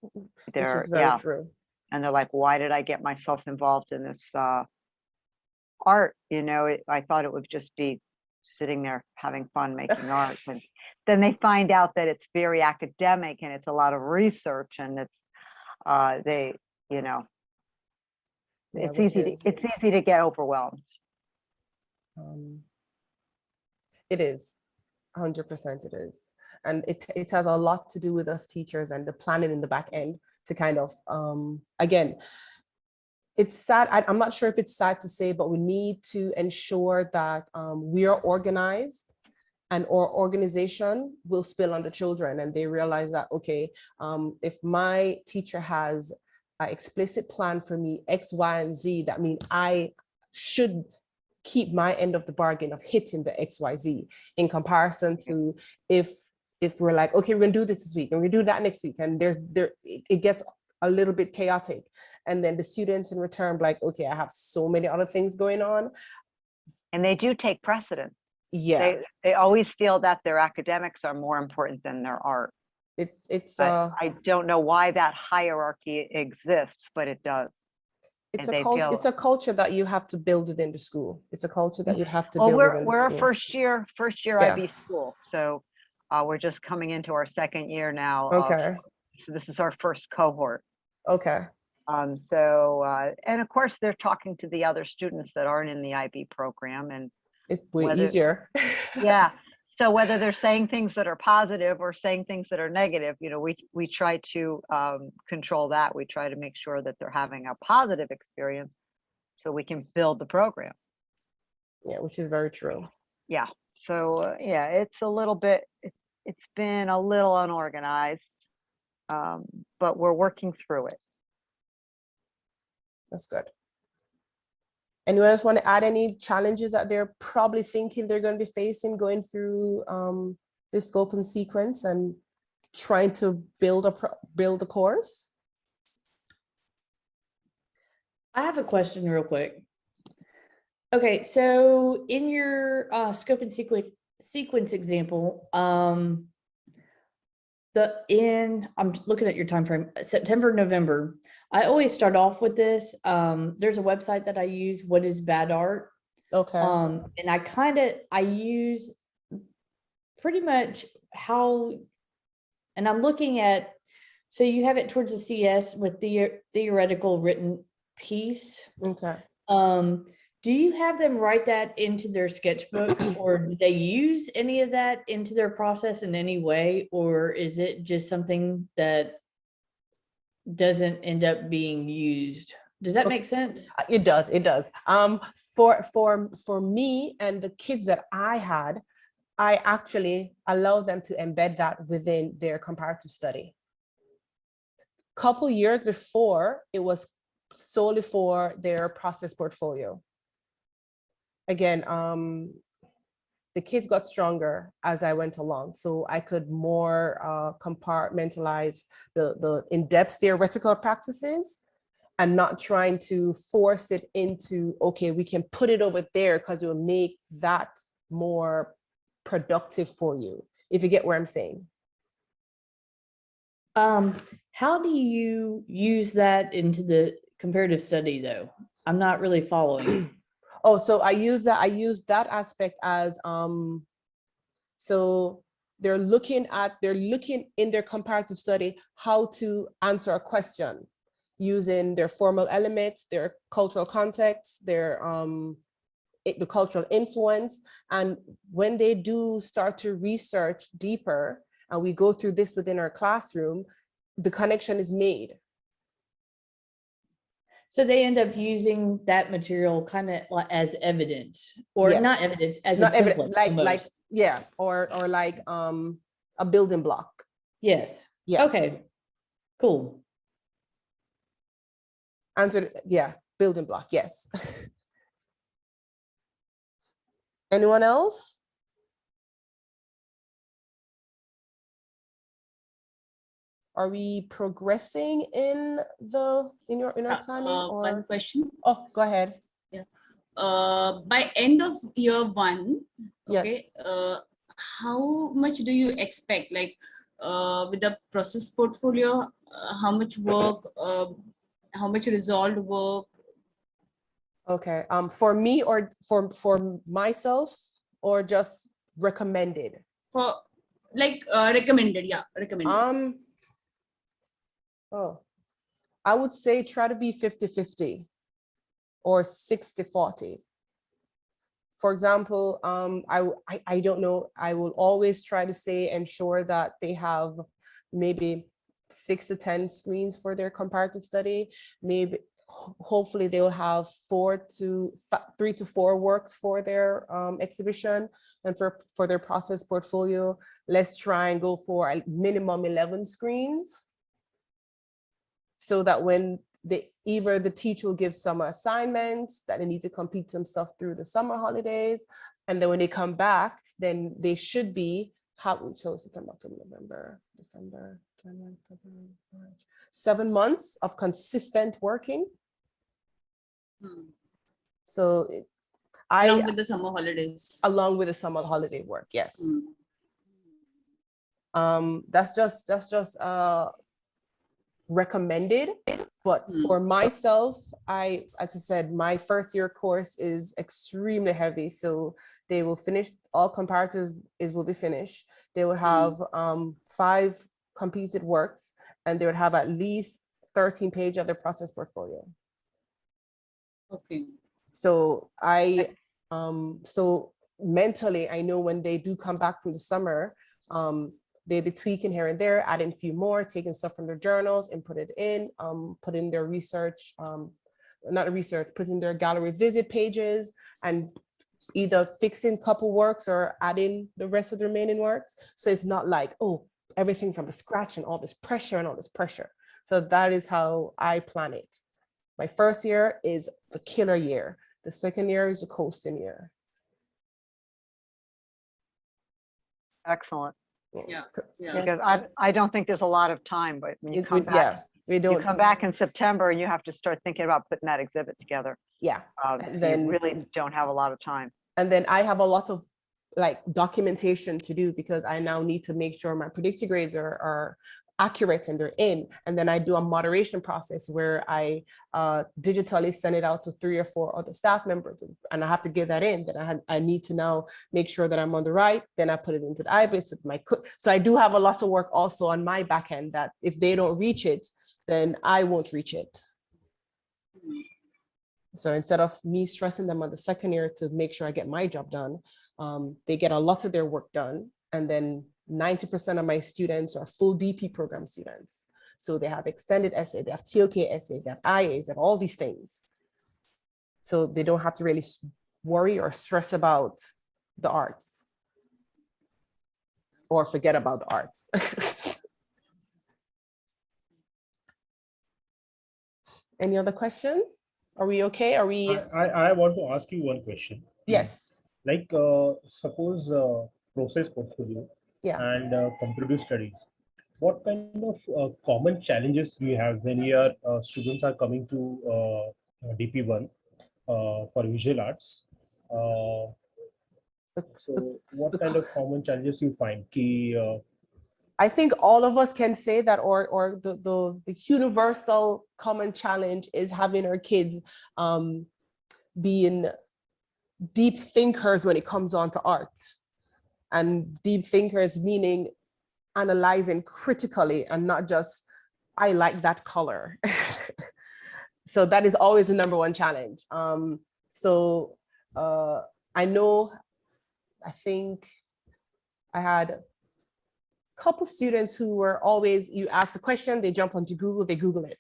Which is very true. And they're like, why did I get myself involved in this art? I thought it would just be sitting there having fun making art. And then they find out that it's very academic and it's a lot of research, and it's it's easy to get overwhelmed. It is 100%. It is. And it has a lot to do with us teachers and the planning in the back end to kind of, again, it's sad. I'm not sure if it's sad to say, but we need to ensure that we are organized and our organization will spill on the children, and they realize that, okay, if my teacher has an explicit plan for me, X, Y, and Z, that means I should keep my end of the bargain of hitting the XYZ, in comparison to if we're like, okay, we're gonna do this week and we're gonna do that next week, and it gets a little bit chaotic, and then the students in return like, okay, I have so many other things going on, and they do take precedence. Yeah, they always feel that their academics are more important than their art. I don't know why that hierarchy exists, but it does. It's a culture that you have to build within the school. It's a culture that you'd have to build within the school. We're a first year IB school, so we're just coming into our second year now. Okay. So this is our first cohort. Okay. And of course they're talking to the other students that aren't in the IB program, and it's way easier. Yeah. So whether they're saying things that are positive or saying things that are negative, you know, we try to control that. We try to make sure that they're having a positive experience so we can build the program. Yeah, which is very true. Yeah. So yeah, it's a little bit, it's been a little unorganized, but we're working through it. That's good. Anyone else want to add any challenges that they're probably thinking they're going to be facing going through the scope and sequence and trying to build a course? I have a question real quick. Okay, so in your scope and sequence example, I'm looking at your time frame, September, November. I always start off with this. There's a website that I use, What is Bad Art? Okay. And I use pretty much how, and I'm looking at, so you have it towards the CS with the theoretical written piece. Okay. Do you have them write that into their sketchbook, or do they use any of that into their process in any way, or is it just something that doesn't end up being used? Does that make sense? It does. It does. For me and the kids that I had, I actually allow them to embed that within their comparative study. Couple years before, it was solely for their process portfolio. Again, the kids got stronger as I went along, so I could more compartmentalize the in-depth theoretical practices and not trying to force it into, okay, we can put it over there because it will make that more productive for you, if you get what I'm saying. How do you use that into the comparative study though? I'm not really following. Oh, so I use that aspect as so they're looking in their comparative study how to answer a question using their formal elements, their cultural context, their the cultural influence. And when they do start to research deeper, and we go through this within our classroom, the connection is made. So they end up using that material kind of as evidence, or Yes. not evidence, as Not a template. evident, like yeah, or like a building block. Yes. Yeah. Okay. Cool. Answer, yeah, building block, yes. Anyone else? Are we progressing in your planning? Or one question. Oh, go ahead. Yeah. By end of year one, okay, yes. how much do you expect, like with the process portfolio, how much work, how much resolved work? Okay, for me or for myself, or just recommended? For like recommended, yeah, recommended. Oh, I would say try to be 50-50 or 60-40. For example, I don't know, I will always try to say, ensure that they have maybe 6 to 10 screens for their comparative study. Maybe, hopefully they will have 3 to 4 works for their exhibition, and for their process portfolio, let's try and go for a minimum 11 screens. So that when either the teacher will give summer assignments that they need to complete some stuff through the summer holidays, and then when they come back, then they should be so September, October, November, December, January, February, March, 7 months of consistent working. So along with the summer holidays. Along with the summer holiday work, yes. That's just recommended, but for myself, as I said, my first year course is extremely heavy, so they will finish all comparatives will be finished. They will have 5 completed works, and they would have at least 13 pages of their process portfolio. Okay. So so mentally, I know when they do come back from the summer, they'll be tweaking here and there, adding a few more, taking stuff from their journals and put it in, put in their research, not a research, put in their gallery visit pages, and either fixing couple works or adding the rest of the remaining works. So it's not like, oh, everything from the scratch and all this pressure and all this pressure. So that is how I plan it. My first year is the killer year. The second year is the coasting year. Excellent. Yeah. Because I don't think there's a lot of time, but when you come back, we don't. You come back in September and you have to start thinking about putting that exhibit together. Yeah. And then you really don't have a lot of time. And then I have a lot of like documentation to do, because I now need to make sure my predicted grades are accurate and they're in. And then I do a moderation process where I digitally send it out to 3 or 4 other staff members, and I have to give that in. Then I need to now make sure that I'm on the right. Then I put it into the IBIS with my so I do have a lot of work also on my back end, that if they don't reach it, then I won't reach it. So instead of me stressing them on the second year to make sure I get my job done, they get a lot of their work done. And then 90% of my students are full DP program students. So they have extended essay, they have TOK essay, they have IAs, they have all these things. So they don't have to really worry or stress about the arts or forget about the arts. Any other question? Are we okay? Are we? I want to ask you one question. Yes. Like suppose process portfolio and competitive studies. What kind of common challenges do you have when your students are coming to DP1 for visual arts? So what kind of common challenges you find? I think all of us can say that, or the universal common challenge is having our kids being deep thinkers when it comes on to art. And deep thinkers meaning analyzing critically and not just, I like that color. So that is always the #1 challenge. I know, I think I had a couple students who were always, you ask a question, they jump onto Google, they Google it,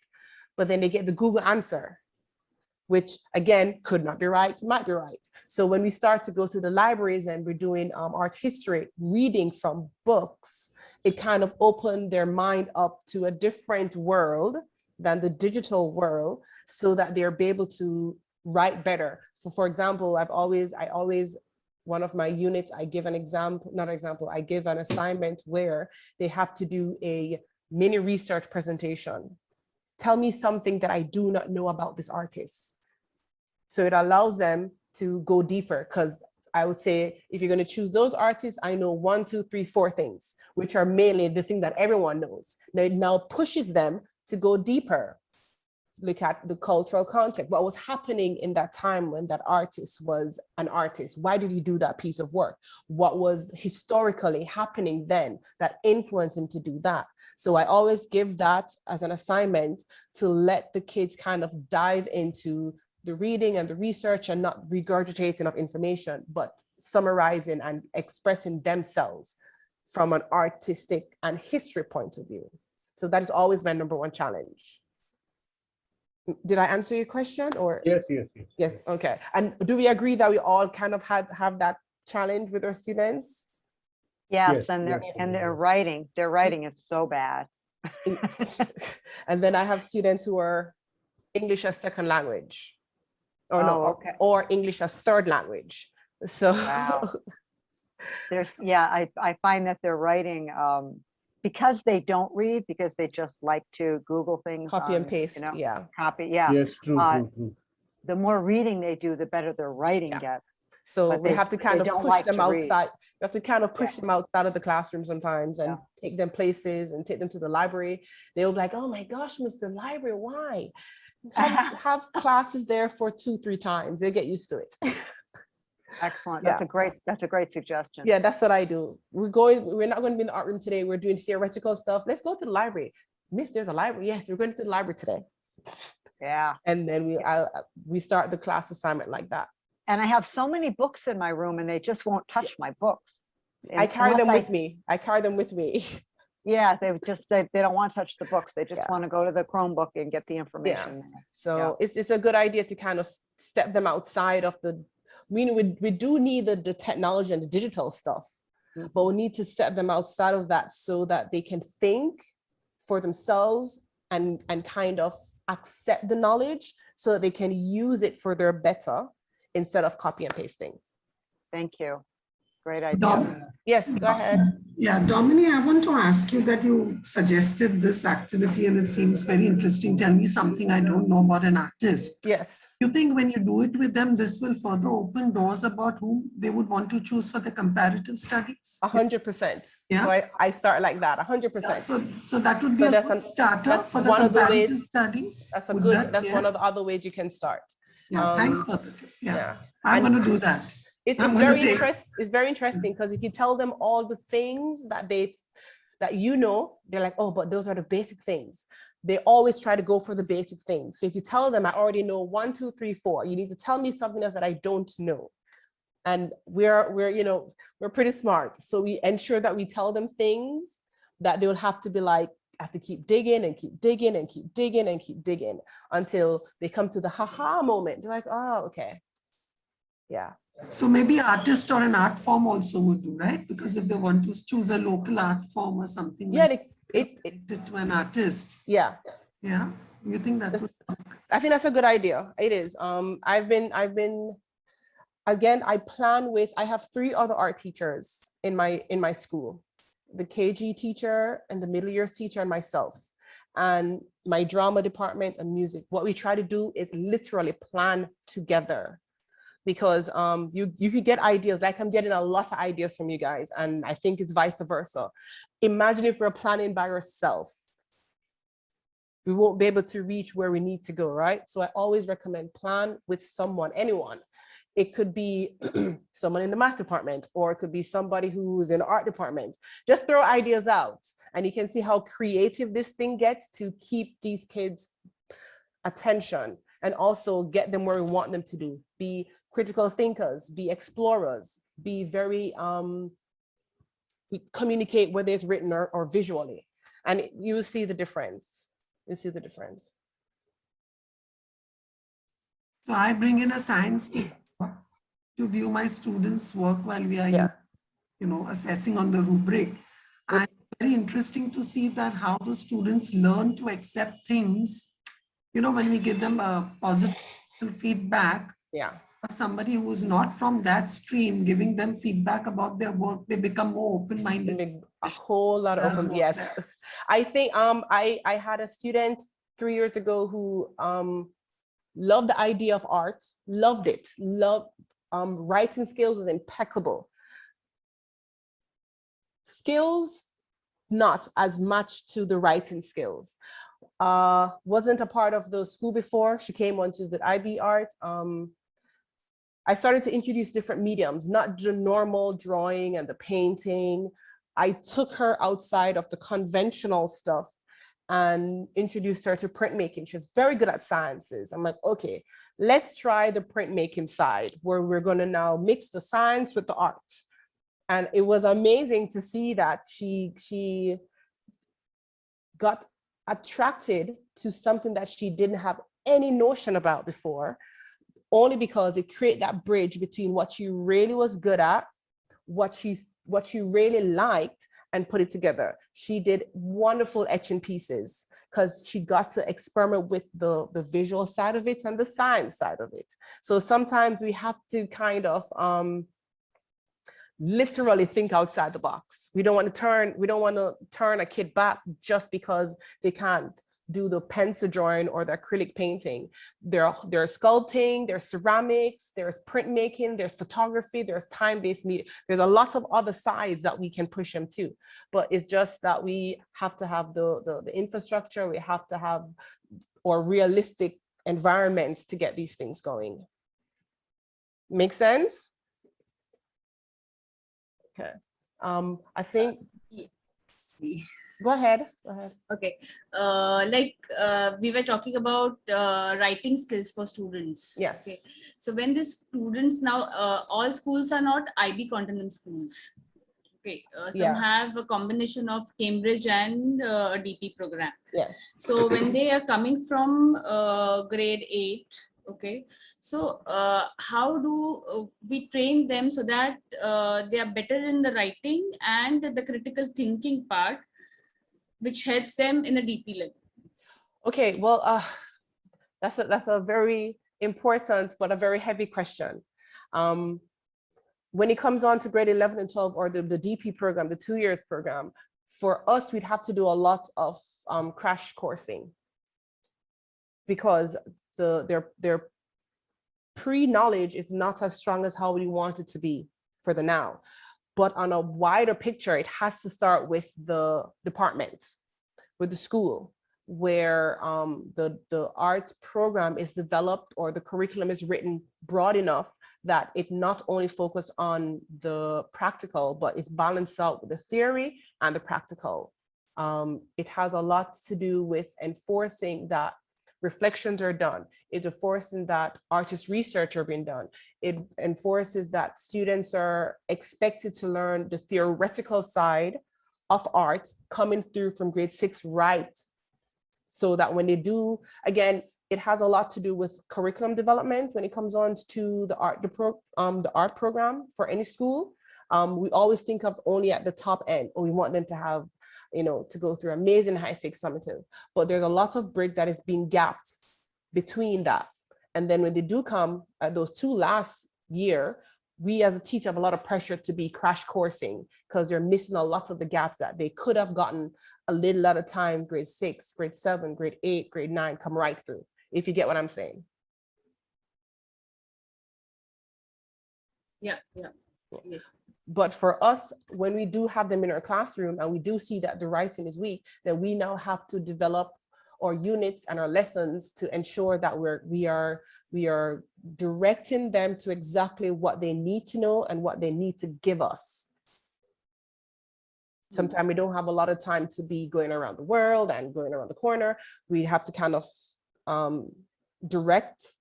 but then they get the Google answer, which again, could not be right, might be right. So when we start to go to the libraries and we're doing art history, reading from books, it kind of opened their mind up to a different world than the digital world, so that they're able to write better. So for example, I always, one of my units, I give an example, not an example, I give an assignment where they have to do a mini research presentation. Tell me something that I do not know about this artist. So it allows them to go deeper, because I would say, if you're going to choose those artists, I know 1, 2, 3, 4 things, which are mainly the thing that everyone knows. Now it now pushes them to go deeper, look at the cultural context, what was happening in that time when that artist was an artist. Why did he do that piece of work? What was historically happening then that influenced him to do that? So I always give that as an assignment to let the kids kind of dive into the reading and the research, and not regurgitating of information, but summarizing and expressing themselves from an artistic and history point of view. So that is always my #1 challenge. Did I answer your question, or? Yes, okay. And do we agree that we all kind of have that challenge with our students? Yes, and their writing is so bad. And then I have students who are English as second language, or or English as third language. So wow. I find that they're writing because they don't read, because they just like to Google things, copy and paste, copy, Yes, true. The more reading they do, the better their writing gets. So we have to kind of push them outside. We have to kind of push them outside of the classroom sometimes, and take them places and take them to the library. They'll be like, oh my gosh, Mr. Library, why? Have classes there for 2-3 times. They'll get used to it. Excellent. That's a great suggestion. Yeah, that's what I do. We're not going to be in the art room today. We're doing theoretical stuff. Let's go to the library. Miss, there's a library. Yes, we're going to the library today. Yeah. And then we start the class assignment like that. and I have so many books in my room and they just won't touch my books. I carry them with me. I carry them with me. Yeah, they don't want to touch the books. They just want to go to the Chromebook and get the information. So it's a good idea to kind of step them outside of the, we do need the technology and the digital stuff, but we need to step them outside of that so that they can think for themselves and kind of accept the knowledge so that they can use it for their better instead of copy and pasting. Thank you. Great idea. Yes, go ahead. Yeah, Dominique, I want to ask you that you suggested this activity and it seems very interesting. Tell me something I don't know about an artist. Yes. You think when you do it with them, this will further open doors about whom they would want to choose for the comparative studies? 100%. Yeah. So I start like that, 100%. Yeah, so that would be a good starter for the comparative studies. That's one of the other ways you can start. Yeah, thanks for that. Yeah. I'm going to do that. It's very interesting because if you tell them all the things that you know, they're like, oh, but those are the basic things. They always try to go for the basic things. So if you tell them, I already know 1, 2, 3, 4, you need to tell me something else that I don't know. And we're pretty smart. So we ensure that we tell them things that they will have to be like, I have to keep digging and keep digging and keep digging and keep digging until they come to the haha moment. They're like, oh, okay. Yeah. So maybe artist or an art form also would do, right? Because if they want to choose a local art form or something, it to an artist. Yeah. Yeah. You think that? I think that's a good idea. It is. I've been again. I have 3 other art teachers in my school, the KG teacher and the middle years teacher and myself, and my drama department and music. What we try to do is literally plan together. Because you could get ideas, like I'm getting a lot of ideas from you guys, and I think it's vice versa. Imagine if we're planning by yourself. We won't be able to reach where we need to go, right? So I always recommend plan with someone, anyone. It could be someone in the math department, or it could be somebody who's in the art department. Just throw ideas out, and you can see how creative this thing gets to keep these kids' attention and also get them where we want them to do. Be critical thinkers, be explorers, be very, communicate whether it's written or visually. And you will see the difference. You see the difference. So I bring in a science teacher to view my students' work while we are, assessing on the rubric. And it's very interesting to see that how the students learn to accept things. When we give them a positive feedback, of somebody who is not from that stream, giving them feedback about their work, they become more open-minded. A whole lot of open, yes. I think I had a student 3 years ago who loved the idea of art, loved it, writing skills was impeccable. Skills, not as much to the writing skills. Wasn't a part of the school before. She came onto the IB art. I started to introduce different mediums, not the normal drawing and the painting. I took her outside of the conventional stuff and introduced her to printmaking. She was very good at sciences. I'm like, okay, let's try the printmaking side where we're going to now mix the science with the art. And it was amazing to see that she got attracted to something that she didn't have any notion about before, only because it created that bridge between what she really was good at, what she really liked, and put it together. She did wonderful etching pieces because she got to experiment with the visual side of it and the science side of it. So sometimes we have to kind of literally think outside the box. We don't want to turn a kid back just because they can't do the pencil drawing or the acrylic painting. There's sculpting, there's ceramics, there's printmaking, there's photography, there's time-based media. There's a lot of other sides that we can push them to, but it's just that we have to have the infrastructure, we have to have realistic environments to get these things going. Make sense? Okay. I think Go ahead. Go ahead. Okay. We were talking about writing skills for students. Yes. Okay. So when the students now, all schools are not IB continuum schools. Okay. Some have a combination of Cambridge and a DP program. Yes. So when they are coming from grade 8, okay, so how do we train them so that they are better in the writing and the critical thinking part, which helps them in a DP level? Okay, well, that's a very important but a very heavy question. When it comes on to grade 11 and 12 or the DP program, the 2 years program, for us, we'd have to do a lot of crash coursing because their pre-knowledge is not as strong as how we want it to be for the now. But on a wider picture, it has to start with the department, with the school, where the art program is developed or the curriculum is written broad enough that it not only focuses on the practical, but is balanced out with the theory and the practical. It has a lot to do with enforcing that reflections are done. It enforces that artist research are being done. It enforces that students are expected to learn the theoretical side of art coming through from grade 6 right. So that when they do, again, it has a lot to do with curriculum development when it comes on to the art program for any school. We always think of only at the top end, or we want them to have, to go through amazing high stakes summative, but there's a lot of brick that is being gapped between that. And then when they do come at those 2 last year, we as a teacher have a lot of pressure to be crash coursing because they're missing a lot of the gaps that they could have gotten a little at a time, grade 6, grade 7, grade 8, grade 9, come right through, if you get what I'm saying. Yeah. Yes. But for us, when we do have them in our classroom and we do see that the writing is weak, then we now have to develop our units and our lessons to ensure that we are directing them to exactly what they need to know and what they need to give us. Sometimes we don't have a lot of time to be going around the world and going around the corner. We have to kind of direct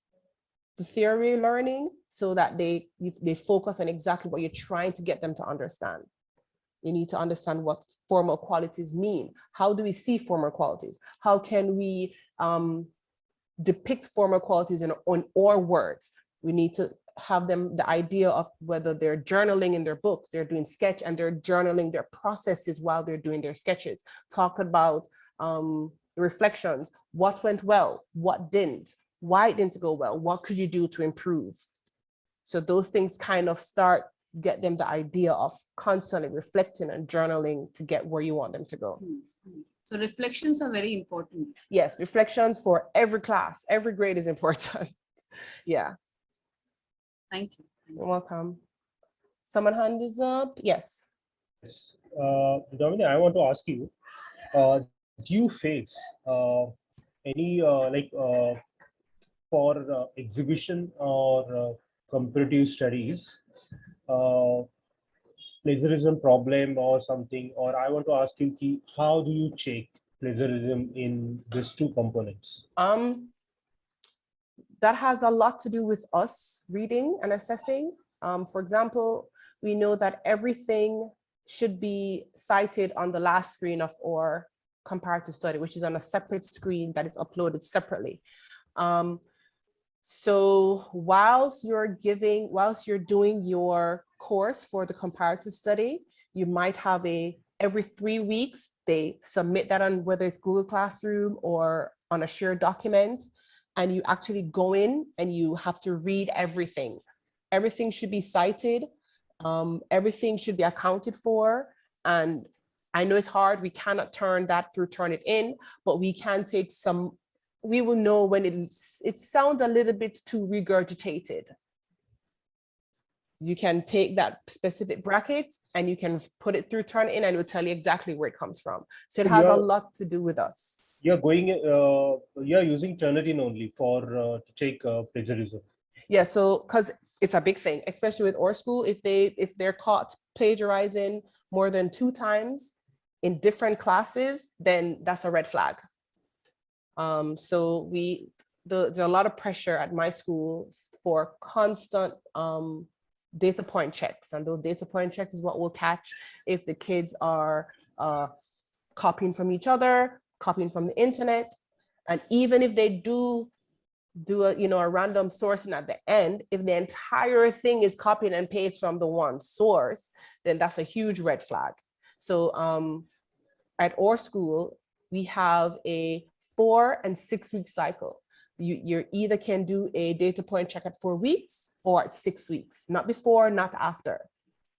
the theory learning so that they focus on exactly what you're trying to get them to understand. You need to understand what formal qualities mean. How do we see formal qualities? How can we depict formal qualities in our words? We need to have them the idea of whether they're journaling in their books, they're doing sketch and they're journaling their processes while they're doing their sketches. Talk about the reflections, what went well, what didn't, why it didn't go well, what could you do to improve? So those things kind of get them the idea of constantly reflecting and journaling to get where you want them to go. So reflections are very important. Yes, reflections for every class, every grade is important. Yeah. Thank you. You're welcome. Someone hand is up. Yes. Yes. Dominic, I want to ask you, do you face any for exhibition or comparative studies, plagiarism problem or something? Or I want to ask you, how do you check plagiarism in these 2 components? That has a lot to do with us reading and assessing. For example, we know that everything should be cited on the last screen of our comparative study, which is on a separate screen that is uploaded separately. So whilst you're doing your course for the comparative study, you might have every 3 weeks, they submit that on whether it's Google Classroom or on a shared document, and you actually go in and you have to read everything. Everything should be cited. Everything should be accounted for. And I know it's hard, we cannot turn it in, but we can take we will know when it sounds a little bit too regurgitated. You can take that specific bracket and you can put it through Turnitin and it will tell you exactly where it comes from. So it has a lot to do with us. You're using Turnitin only for to check plagiarism. Yeah, so because it's a big thing, especially with our school, if they're caught plagiarizing more than 2 times, in different classes, then that's a red flag. So there's a lot of pressure at my school for constant data point checks, and those data point checks is what will catch if the kids are copying from each other, copying from the internet, and even if they do a random sourcing at the end, if the entire thing is copied and pasted from the one source, then that's a huge red flag. So at our school, we have a 4 and 6 week cycle. You either can do a data point check at 4 weeks or at 6 weeks, not before, not after.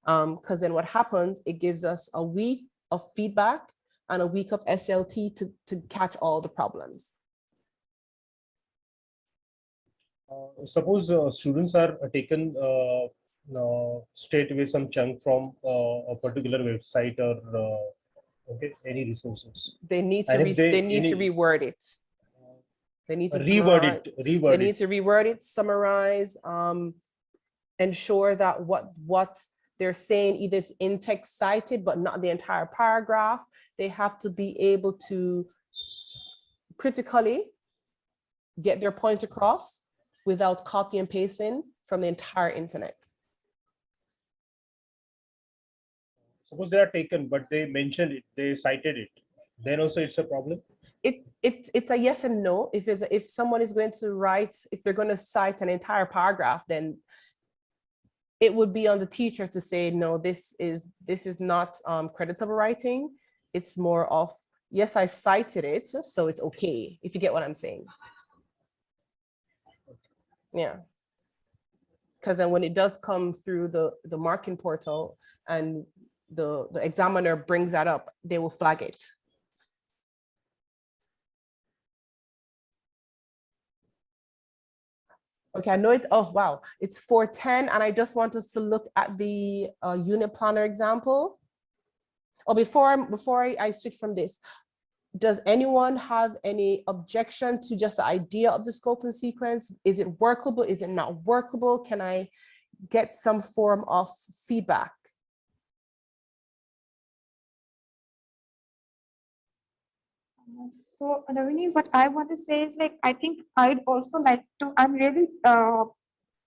Because then what happens, it gives us a week of feedback and a week of SLT to catch all the problems. Suppose students are taken straight away some chunk from a particular website or okay, any resources. They need to reword it. They need to reword it, summarize, ensure that what they're saying either it's in text cited, but not the entire paragraph. They have to be able to critically get their point across without copy and pasting from the entire internet. Suppose they are taken, but they mentioned it, they cited it, then also it's a problem? It's a yes and no. If someone is going to write, if they're going to cite an entire paragraph, then it would be on the teacher to say, no, this is not creditable writing. It's more of, yes, I cited it, so it's okay, if you get what I'm saying. Yeah. Because then when it does come through the marking portal and the examiner brings that up, they will flag it. Okay, I know it. Oh, wow. It's 410. And I just want us to look at the unit planner example. Oh, before I switch from this, does anyone have any objection to just the idea of the scope and sequence? Is it workable? Is it not workable? Can I get some form of feedback? So, Ravini, what I want to say is, like, I think I'd also like to, I'm really,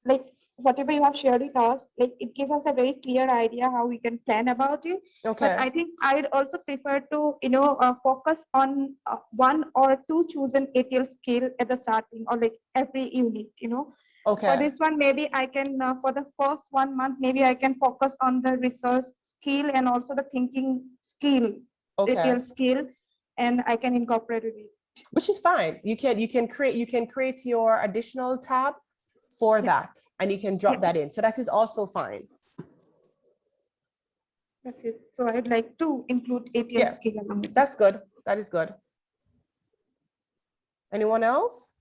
like, whatever you have shared with us, like, it gives us a very clear idea how we can plan about it. Okay. But I think I'd also prefer to, focus on one or two chosen ATL skill at the starting, or like every unit, Okay. For this one, maybe I can, for the first 1 month, maybe I can focus on the resource skill and also the thinking skill, Okay. ATL skill, and I can incorporate it. Which is fine. You can create your additional tab for that, and you can drop that in. So that is also fine. That's it. So I'd like to include ATL skill along with That's good. That is good. Anyone else?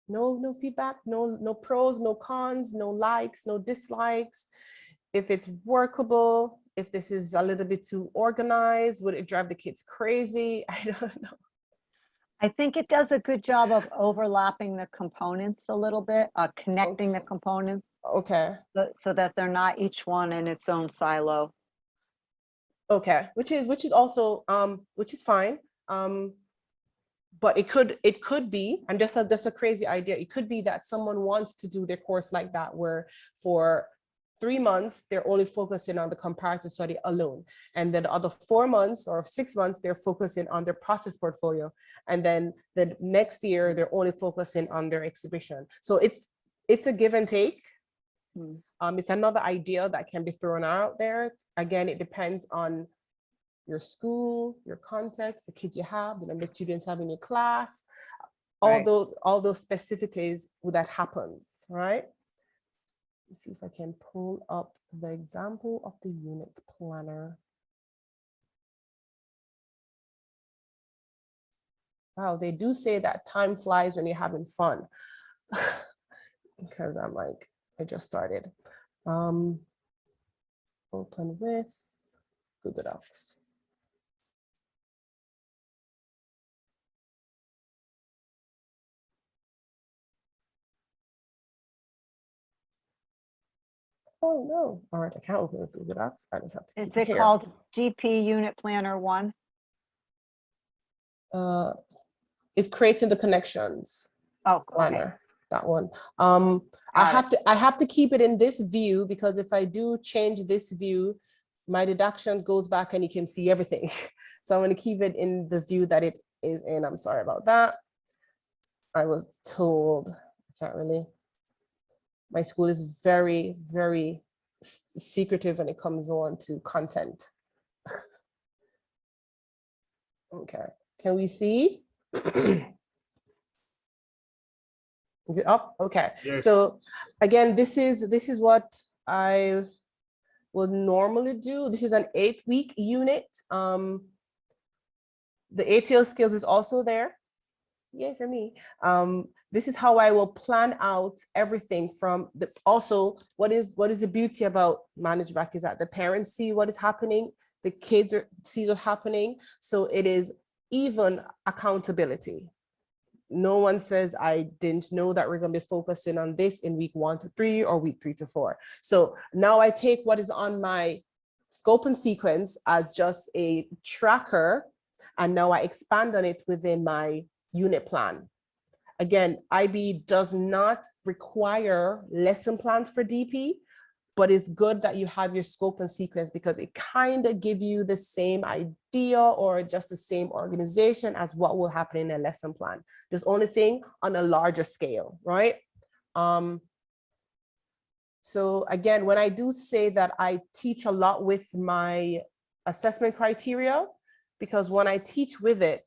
No feedback, no pros, no cons, no likes, no dislikes. If it's workable, if this is a little bit too organized, would it drive the kids crazy? I don't know. I think it does a good job of overlapping the components a little bit, connecting the components. Okay. So that they're not each one in its own silo. Okay, which is also which is fine. But it could be, and just a crazy idea. It could be that someone wants to do their course like that, where for 3 months, they're only focusing on the comparative study alone. And then the other 4 months or 6 months, they're focusing on their process portfolio. And then the next year, they're only focusing on their exhibition. So it's a give and take. It's another idea that can be thrown out there. Again, it depends on your school, your context, the kids you have, the number of students have in your class, all those specificities that happens, right? Let's see if I can pull up the example of the unit planner. Wow, they do say that time flies when you're having fun. Because I'm like, I just started. Open with Google Docs. Oh, no. All right, I can't open it Google Docs. I just have to Is keep it it here. called GP Unit Planner 1? It's creating the connections. Oh, okay. Planner, that one. I have to keep it in this view, because if I do change this view, my deduction goes back and you can see everything. So I'm going to keep it in the view that it is in. I'm sorry about that. I was told, I can't really. My school is very, very secretive when it comes on to content. Okay, can we see? Is it up? Okay. Yes. So again, this is what I would normally do. This is an 8-week unit. The ATL skills is also there. Yay for me. This is how I will plan out everything from the, also what is the beauty about Manage Back is that the parents see what is happening, the kids see what's happening. So it is even accountability. No one says, I didn't know that we're going to be focusing on this in week 1 to 3 or week 3 to 4. So now I take what is on my scope and sequence as just a tracker, and now I expand on it within my unit plan. Again, IB does not require lesson plans for DP, but it's good that you have your scope and sequence because it kind of gives you the same idea or just the same organization as what will happen in a lesson plan. There's only thing on a larger scale, right? So again, when I do say that I teach a lot with my assessment criteria, because when I teach with it,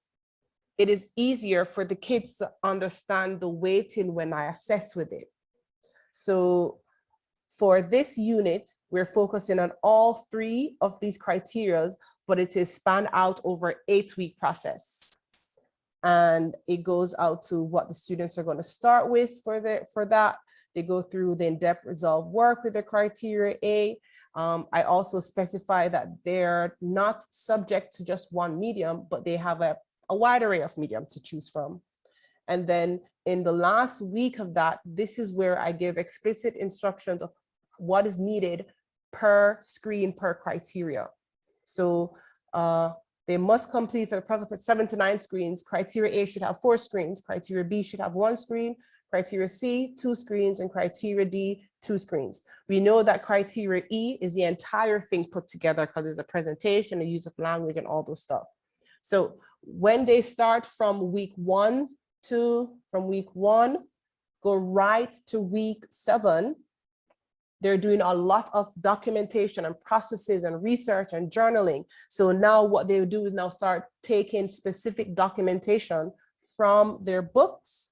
it is easier for the kids to understand the weighting when I assess with it. So for this unit, we're focusing on all 3 of these criteria, but it is spanned out over 8-week process. And it goes out to what the students are going to start with for that. They go through the in-depth resolve work with the criteria A. I also specify that they're not subject to just one medium, but they have a wide array of mediums to choose from. And then in the last week of that, this is where I give explicit instructions of what is needed per screen, per criteria. So they must complete for the present 7 to 9 screens. Criteria A should have 4 screens. Criteria B should have 1 screen. Criteria C, 2 screens, and criteria D, 2 screens. We know that criteria E is the entire thing put together because there's a presentation, a use of language, and all those stuff. So when they start from week 1, go right to week 7, they're doing a lot of documentation and processes and research and journaling. So now what they do is now start taking specific documentation from their books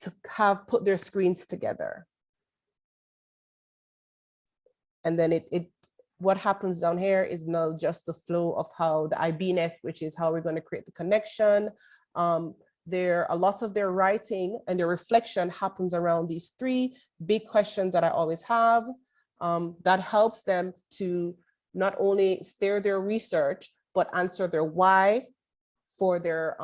to have put their screens together. And then what happens down here is now just the flow of how the IB nest, which is how we're going to create the connection. A lot of their writing and their reflection happens around these 3 big questions that I always have. That helps them to not only steer their research, but answer their why for their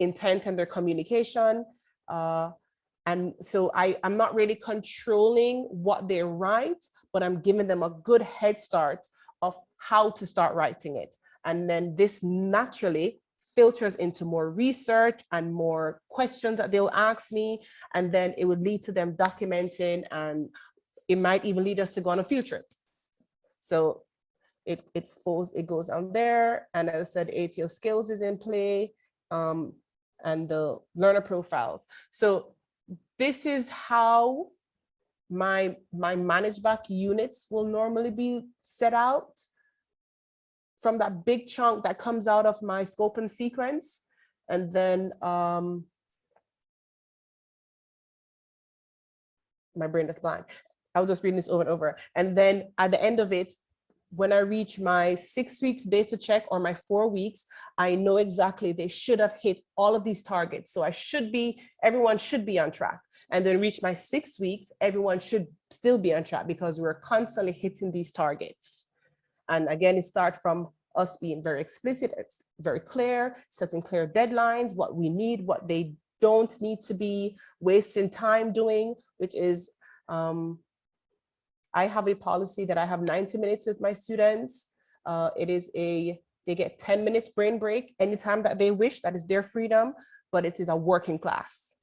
intent and their communication. And so I'm not really controlling what they write, but I'm giving them a good head start of how to start writing it. And then this naturally filters into more research and more questions that they'll ask me. And then it would lead to them documenting, and it might even lead us to go on a field trip. So it goes down there. And as I said, ATO skills is in play, and the learner profiles. So this is how my Manage Back units will normally be set out. From that big chunk that comes out of my scope and sequence. And then my brain is blank. I was just reading this over and over. And then at the end of it, when I reach my 6 weeks data check or my 4 weeks, I know exactly they should have hit all of these targets. So everyone should be on track. And then reach my 6 weeks, everyone should still be on track because we're constantly hitting these targets. And again, it starts from us being very explicit, it's very clear, setting clear deadlines, what we need, what they don't need to be wasting time doing, which is I have a policy that I have 90 minutes with my students. They get 10 minutes brain break anytime that they wish. That is their freedom, but it is a working class.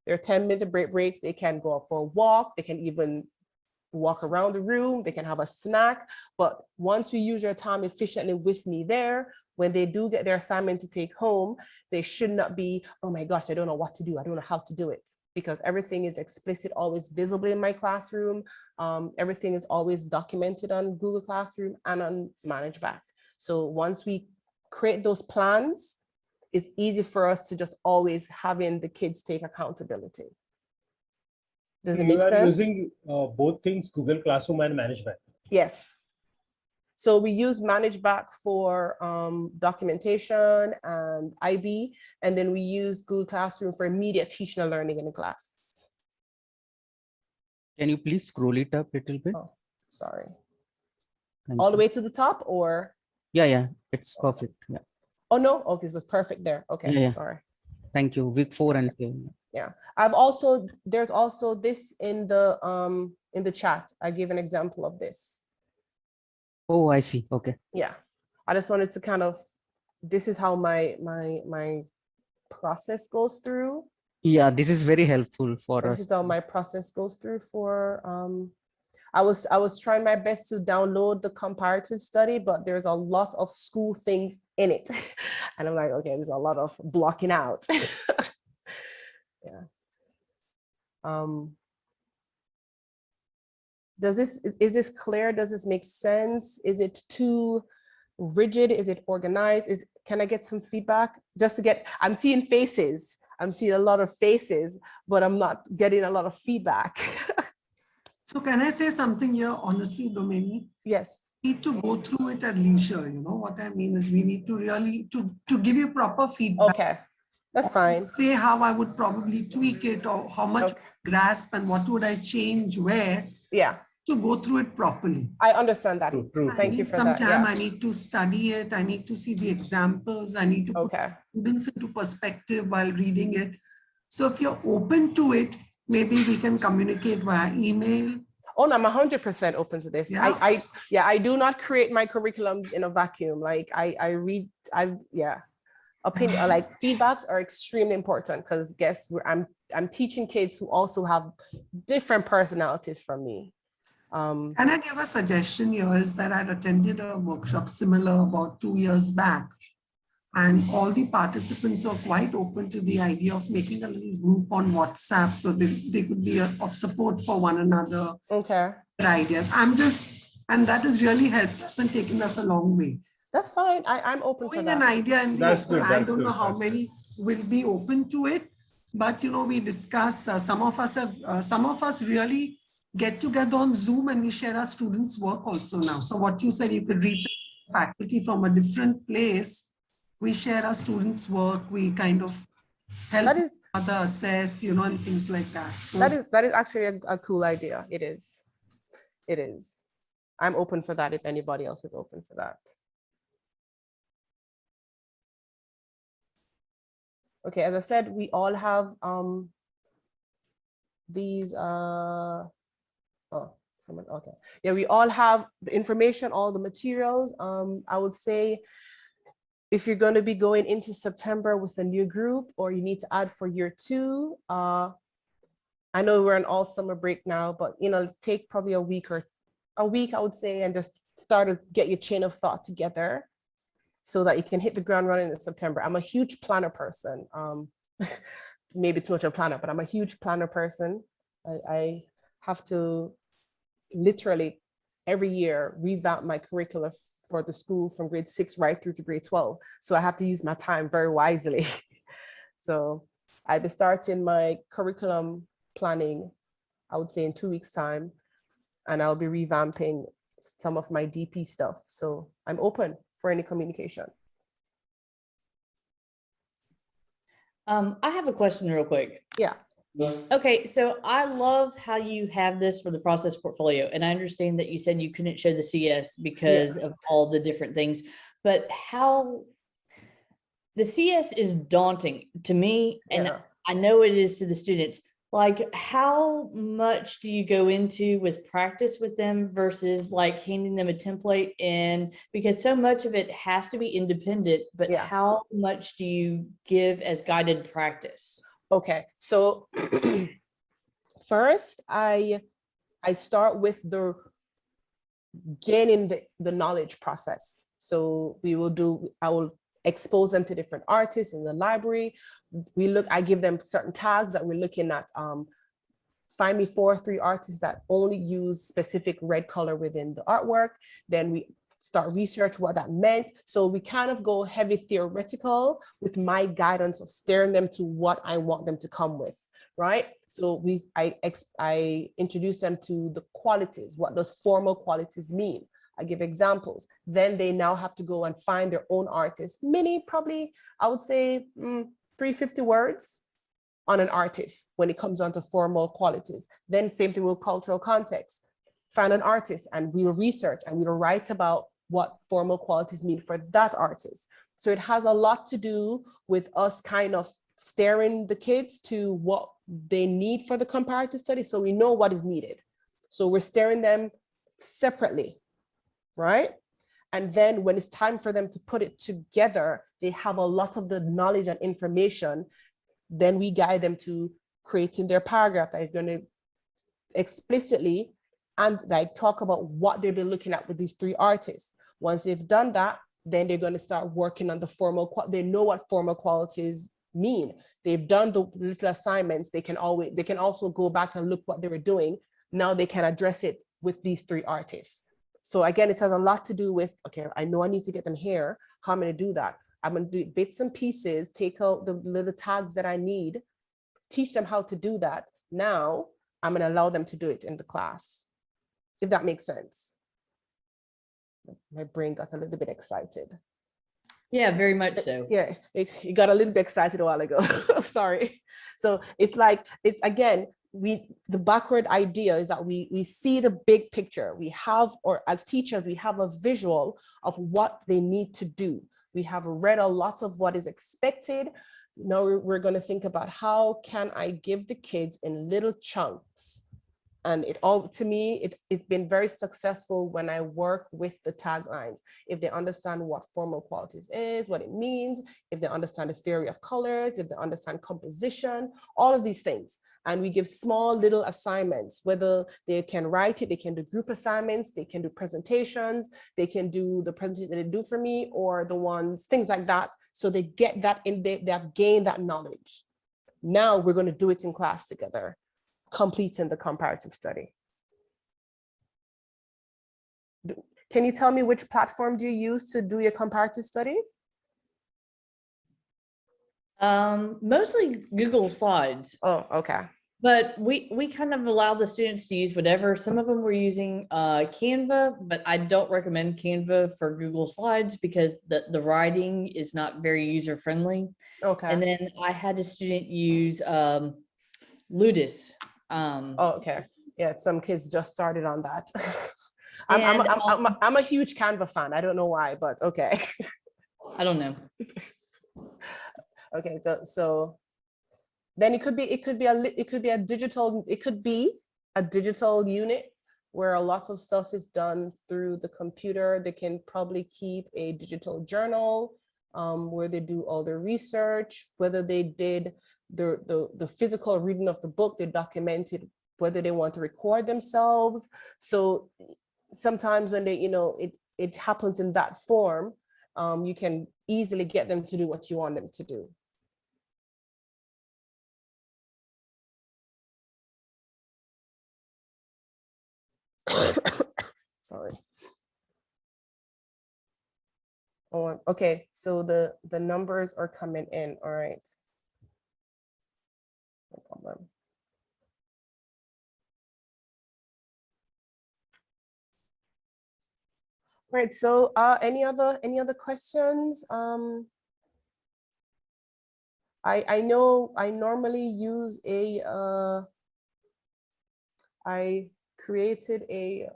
There are 10-minute breaks. They can go for a walk. They can even walk around the room. They can have a snack. But once we use your time efficiently with me there, when they do get their assignment to take home, they should not be, oh my gosh, I don't know what to do. I don't know how to do it, because everything is explicit, always visible in my classroom. Everything is always documented on Google Classroom and on ManageBack. So once we create those plans, it's easy for us to just always having the kids take accountability. Does it make sense? You are using both things, Google Classroom and ManageBack. Yes. So we use ManageBack for documentation and IB, and then we use Google Classroom for immediate teaching and learning in the class. Can you please scroll it up a little bit? Oh, sorry. Thank All you. the way to the top, or? Yeah, it's perfect. Yeah. Oh no, okay, it was perfect there. Okay, Yeah. Sorry. Thank you. Week 4 and 7. Yeah, there's also this in the chat. I gave an example of this. Oh, I see. Okay. Yeah, I just wanted to kind of, this is how my process goes through. Yeah, this is very helpful for us. This is how my process goes through for, I was trying my best to download the comparative study, but there's a lot of school things in it. And I'm like, okay, there's a lot of blocking out. Yeah. Is this clear? Does this make sense? Is it too rigid? Is it organized? Can I get some feedback? Just to get, I'm seeing faces. I'm seeing a lot of faces, but I'm not getting a lot of feedback. So can I say something here, honestly, Domini? Yes. We need to go through it at leisure. You know what I mean is we need to really, to give you proper feedback. Okay, that's fine. Say how I would probably tweak it, or how much grasp and what would I change where. Yeah. To go through it properly. I understand that. True. Thank you for some that. Time. Yeah. I need to study it. I need to see the examples. I need to put students into perspective while reading it. So if you're open to it, maybe we can communicate via email. Oh, no, I'm 100% open to this. Yeah. I do not create my curriculums in a vacuum. Like opinion, like feedbacks are extremely important, because I'm teaching kids who also have different personalities from me. Can I give a suggestion here? Is that I attended a workshop similar about 2 years back, and all the participants are quite open to the idea of making a little group on WhatsApp, so they could be of support for one another. Okay. Ideas. And that has really helped us and taken us a long way. That's fine. I'm open for that. An idea, and I don't know how many will be open to it, but we discuss. Some of us really get together on Zoom, and we share our students' work also now. So what you said, you could reach faculty from a different place. We share our students' work. We kind of help other assess, and things like that. So that is actually a cool idea. It is. It is. I'm open for that if anybody else is open for that. Okay, as I said, we all have these okay. Yeah, we all have the information, all the materials. I would say if you're going to be going into September with a new group, or you need to add for year 2, I know we're on all summer break now, but let's take probably a week, I would say, and just start to get your chain of thought together so that you can hit the ground running in September. I'm a huge planner person. Maybe too much of a planner, but I'm a huge planner person. I have to literally every year revamp my curricula for the school from grade 6 right through to grade 12. So I have to use my time very wisely. So I'll be starting my curriculum planning, I would say in 2 weeks' time, and I'll be revamping some of my DP stuff. So I'm open for any communication. I have a question real quick. Yeah. Okay, so I love how you have this for the process portfolio, and I understand that you said you couldn't show the CS because of all the different things, but how the CS is daunting to me, and I know it is to the students. like how much do you go into with practice with them versus like handing them a template? And because so much of it has to be independent, but how much do you give as guided practice? Okay, so first I start with the gaining the knowledge process. So I will expose them to different artists in the library. I give them certain tags that we're looking at. Find me 4 or 3 artists that only use specific red color within the artwork. Then we start research what that meant. So we kind of go heavy theoretical with my guidance of steering them to what I want them to come with, right? So I introduce them to the qualities. What does formal qualities mean? I give examples. Then they now have to go and find their own artist. Probably, I would say 350 words on an artist when it comes down to formal qualities. Then same thing with cultural context. Find an artist and we'll research and we'll write about what formal qualities mean for that artist. So it has a lot to do with us kind of steering the kids to what they need for the comparative study. So we know what is needed. So we're steering them separately, right? And then when it's time for them to put it together, they have a lot of the knowledge and information. Then we guide them to creating their paragraph that is going to explicitly and like talk about what they've been looking at with these 3 artists. Once they've done that, then they're going to start working on the formal, they know what formal qualities mean. They've done the little assignments. They can also go back and look what they were doing. Now they can address it with these 3 artists. So again, it has a lot to do with, okay, I know I need to get them here. How am I going to do that? I'm going to do bits and pieces, take out the little tags that I need, teach them how to do that. Now I'm going to allow them to do it in the class, if that makes sense. My brain got a little bit excited. Yeah, very much so. Yeah, it got a little bit excited a while ago. Sorry. So it's again, the backward idea is that we see the big picture. We have, or as teachers, we have a visual of what they need to do. We have read a lot of what is expected. Now we're going to think about how can I give the kids in little chunks. And to me, it's been very successful when I work with the taglines. If they understand what formal qualities is, what it means, if they understand the theory of colors, if they understand composition, all of these things. And we give small little assignments, whether they can write it, they can do group assignments, they can do presentations, they can do the presentation they do for me, or things like that. So they get that they have gained that knowledge. Now we're going to do it in class together, completing the comparative study. Can you tell me which platform do you use to do your comparative study? Mostly Google Slides. Oh, okay. But we kind of allow the students to use whatever. Some of them were using Canva, but I don't recommend Canva for Google Slides because the writing is not very user friendly. Okay. And then I had a student use Ludus. Oh, okay. Yeah, some kids just started on that. I'm a huge Canva fan. I don't know why, but okay. I don't know. Okay, so then it could be a digital unit where a lot of stuff is done through the computer. They can probably keep a digital journal where they do all their research, whether they did the physical reading of the book, they documented whether they want to record themselves. So sometimes when it happens in that form, you can easily get them to do what you want them to do. Sorry. Oh, okay, so the numbers are coming in. All right. No problem. Right, so any other questions? I know I normally use I created a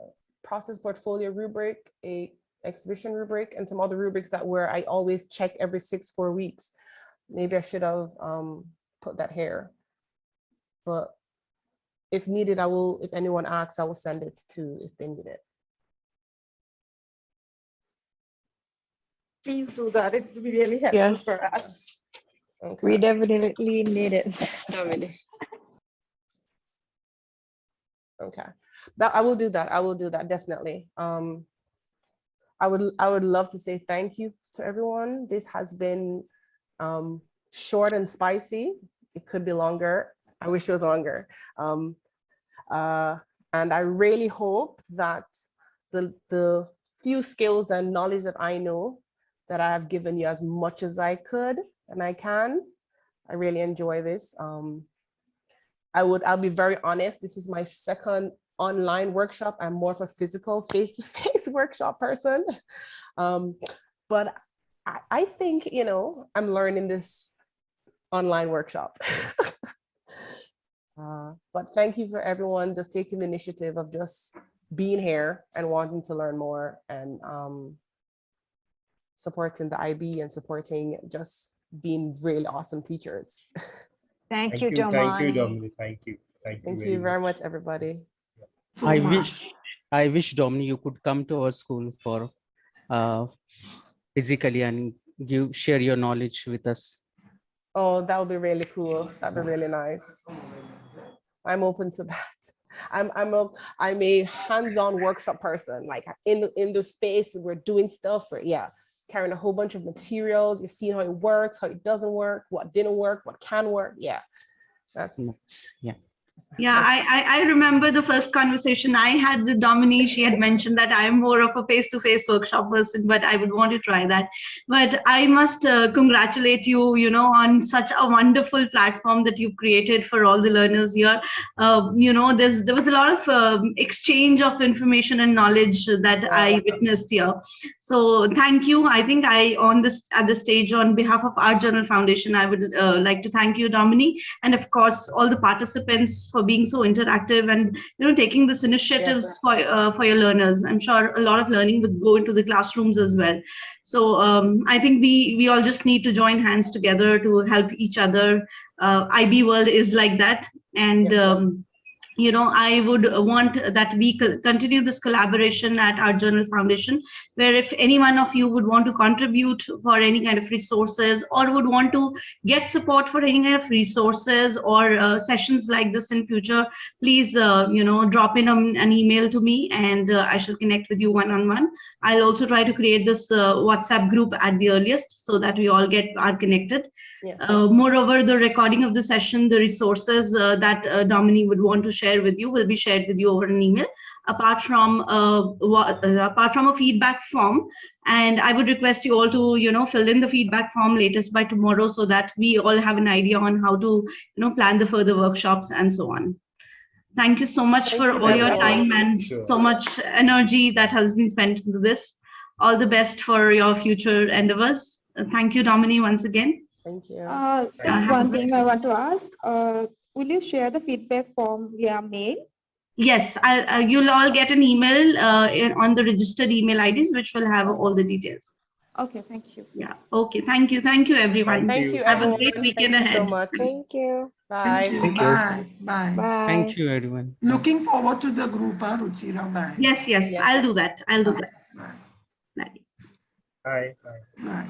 process portfolio rubric, a exhibition rubric, and some other rubrics where I always check every 4 weeks. Maybe I should have put that here, but if needed, I will, if anyone asks, I will send it to if they need it. Please do that. It will be really helpful for us. Okay. We definitely need it, Dominic. Okay, I will do that. I will do that, definitely. I would love to say thank you to everyone. This has been short and spicy. It could be longer. I wish it was longer. And I really hope that the few skills and knowledge that I know that I have given you as much as I could and I can. I really enjoy this. I'll be very honest. This is my second online workshop. I'm more of a physical face-to-face workshop person. But I think, you know, I'm learning this online workshop. But thank you for everyone just taking the initiative of just being here and wanting to learn more and supporting the IB and supporting just being really awesome teachers. Thank you, Thank you, Dominic. Dominic. Thank you. Thank you very much, everybody. So I wish, Dominic, you could come to our school for physically and share your knowledge with us. Oh, that would be really cool. That'd be really nice. I'm open to that. I'm a hands-on workshop person. Like in the space, we're doing stuff. Carrying a whole bunch of materials. You're seeing how it works, how it doesn't work, what didn't work, what can work. Yeah, that's Yeah, I remember the first conversation I had with Dominique. She had mentioned that I'm more of a face-to-face workshop person, but I would want to try that. But I must congratulate you, you know, on such a wonderful platform that you've created for all the learners here. You know, there was a lot of exchange of information and knowledge that I witnessed here. So thank you. I think at this stage, on behalf of Art Journal Foundation, I would like to thank you, Dominique, and of course all the participants for being so interactive and, you know, taking this initiatives for your learners. I'm sure a lot of learning would go into the classrooms as well. So I think we all just need to join hands together to help each other. IB world is like that, and you know, I would want that we continue this collaboration at Art Journal Foundation, where if any one of you would want to contribute for any kind of resources or would want to get support for any kind of resources or sessions like this in future, please, you know, drop in an email to me and I shall connect with you one-on-one. I'll also try to create this WhatsApp group at the earliest so that we all are connected. Yes. Moreover, the recording of the session, the resources that Dominique would want to share with you will be shared with you over an email, apart from a feedback form. And I would request you all to, you know, fill in the feedback form latest by tomorrow so that we all have an idea on how to, you know, plan the further workshops and so on. Thank you so much for all your time and so much energy that has been spent into this. All the best for your future endeavors. Thank you, Dominique, once again. Thank you. Just one thing I want to ask. Will you share the feedback form via mail? Yes, you'll all get an email on the registered email IDs, which will have all the details. Okay, thank you. Yeah. Okay. Thank you. Thank you, everyone. Thank you, Have everyone. a great weekend Thank you ahead. so much. Thank you. Bye. Thank you. Bye. Bye. Bye. Thank you, everyone. Looking forward to the group, Ruchira. Bye. Yes, yes, I'll do that. I'll do that. Bye. Bye. Bye. Bye.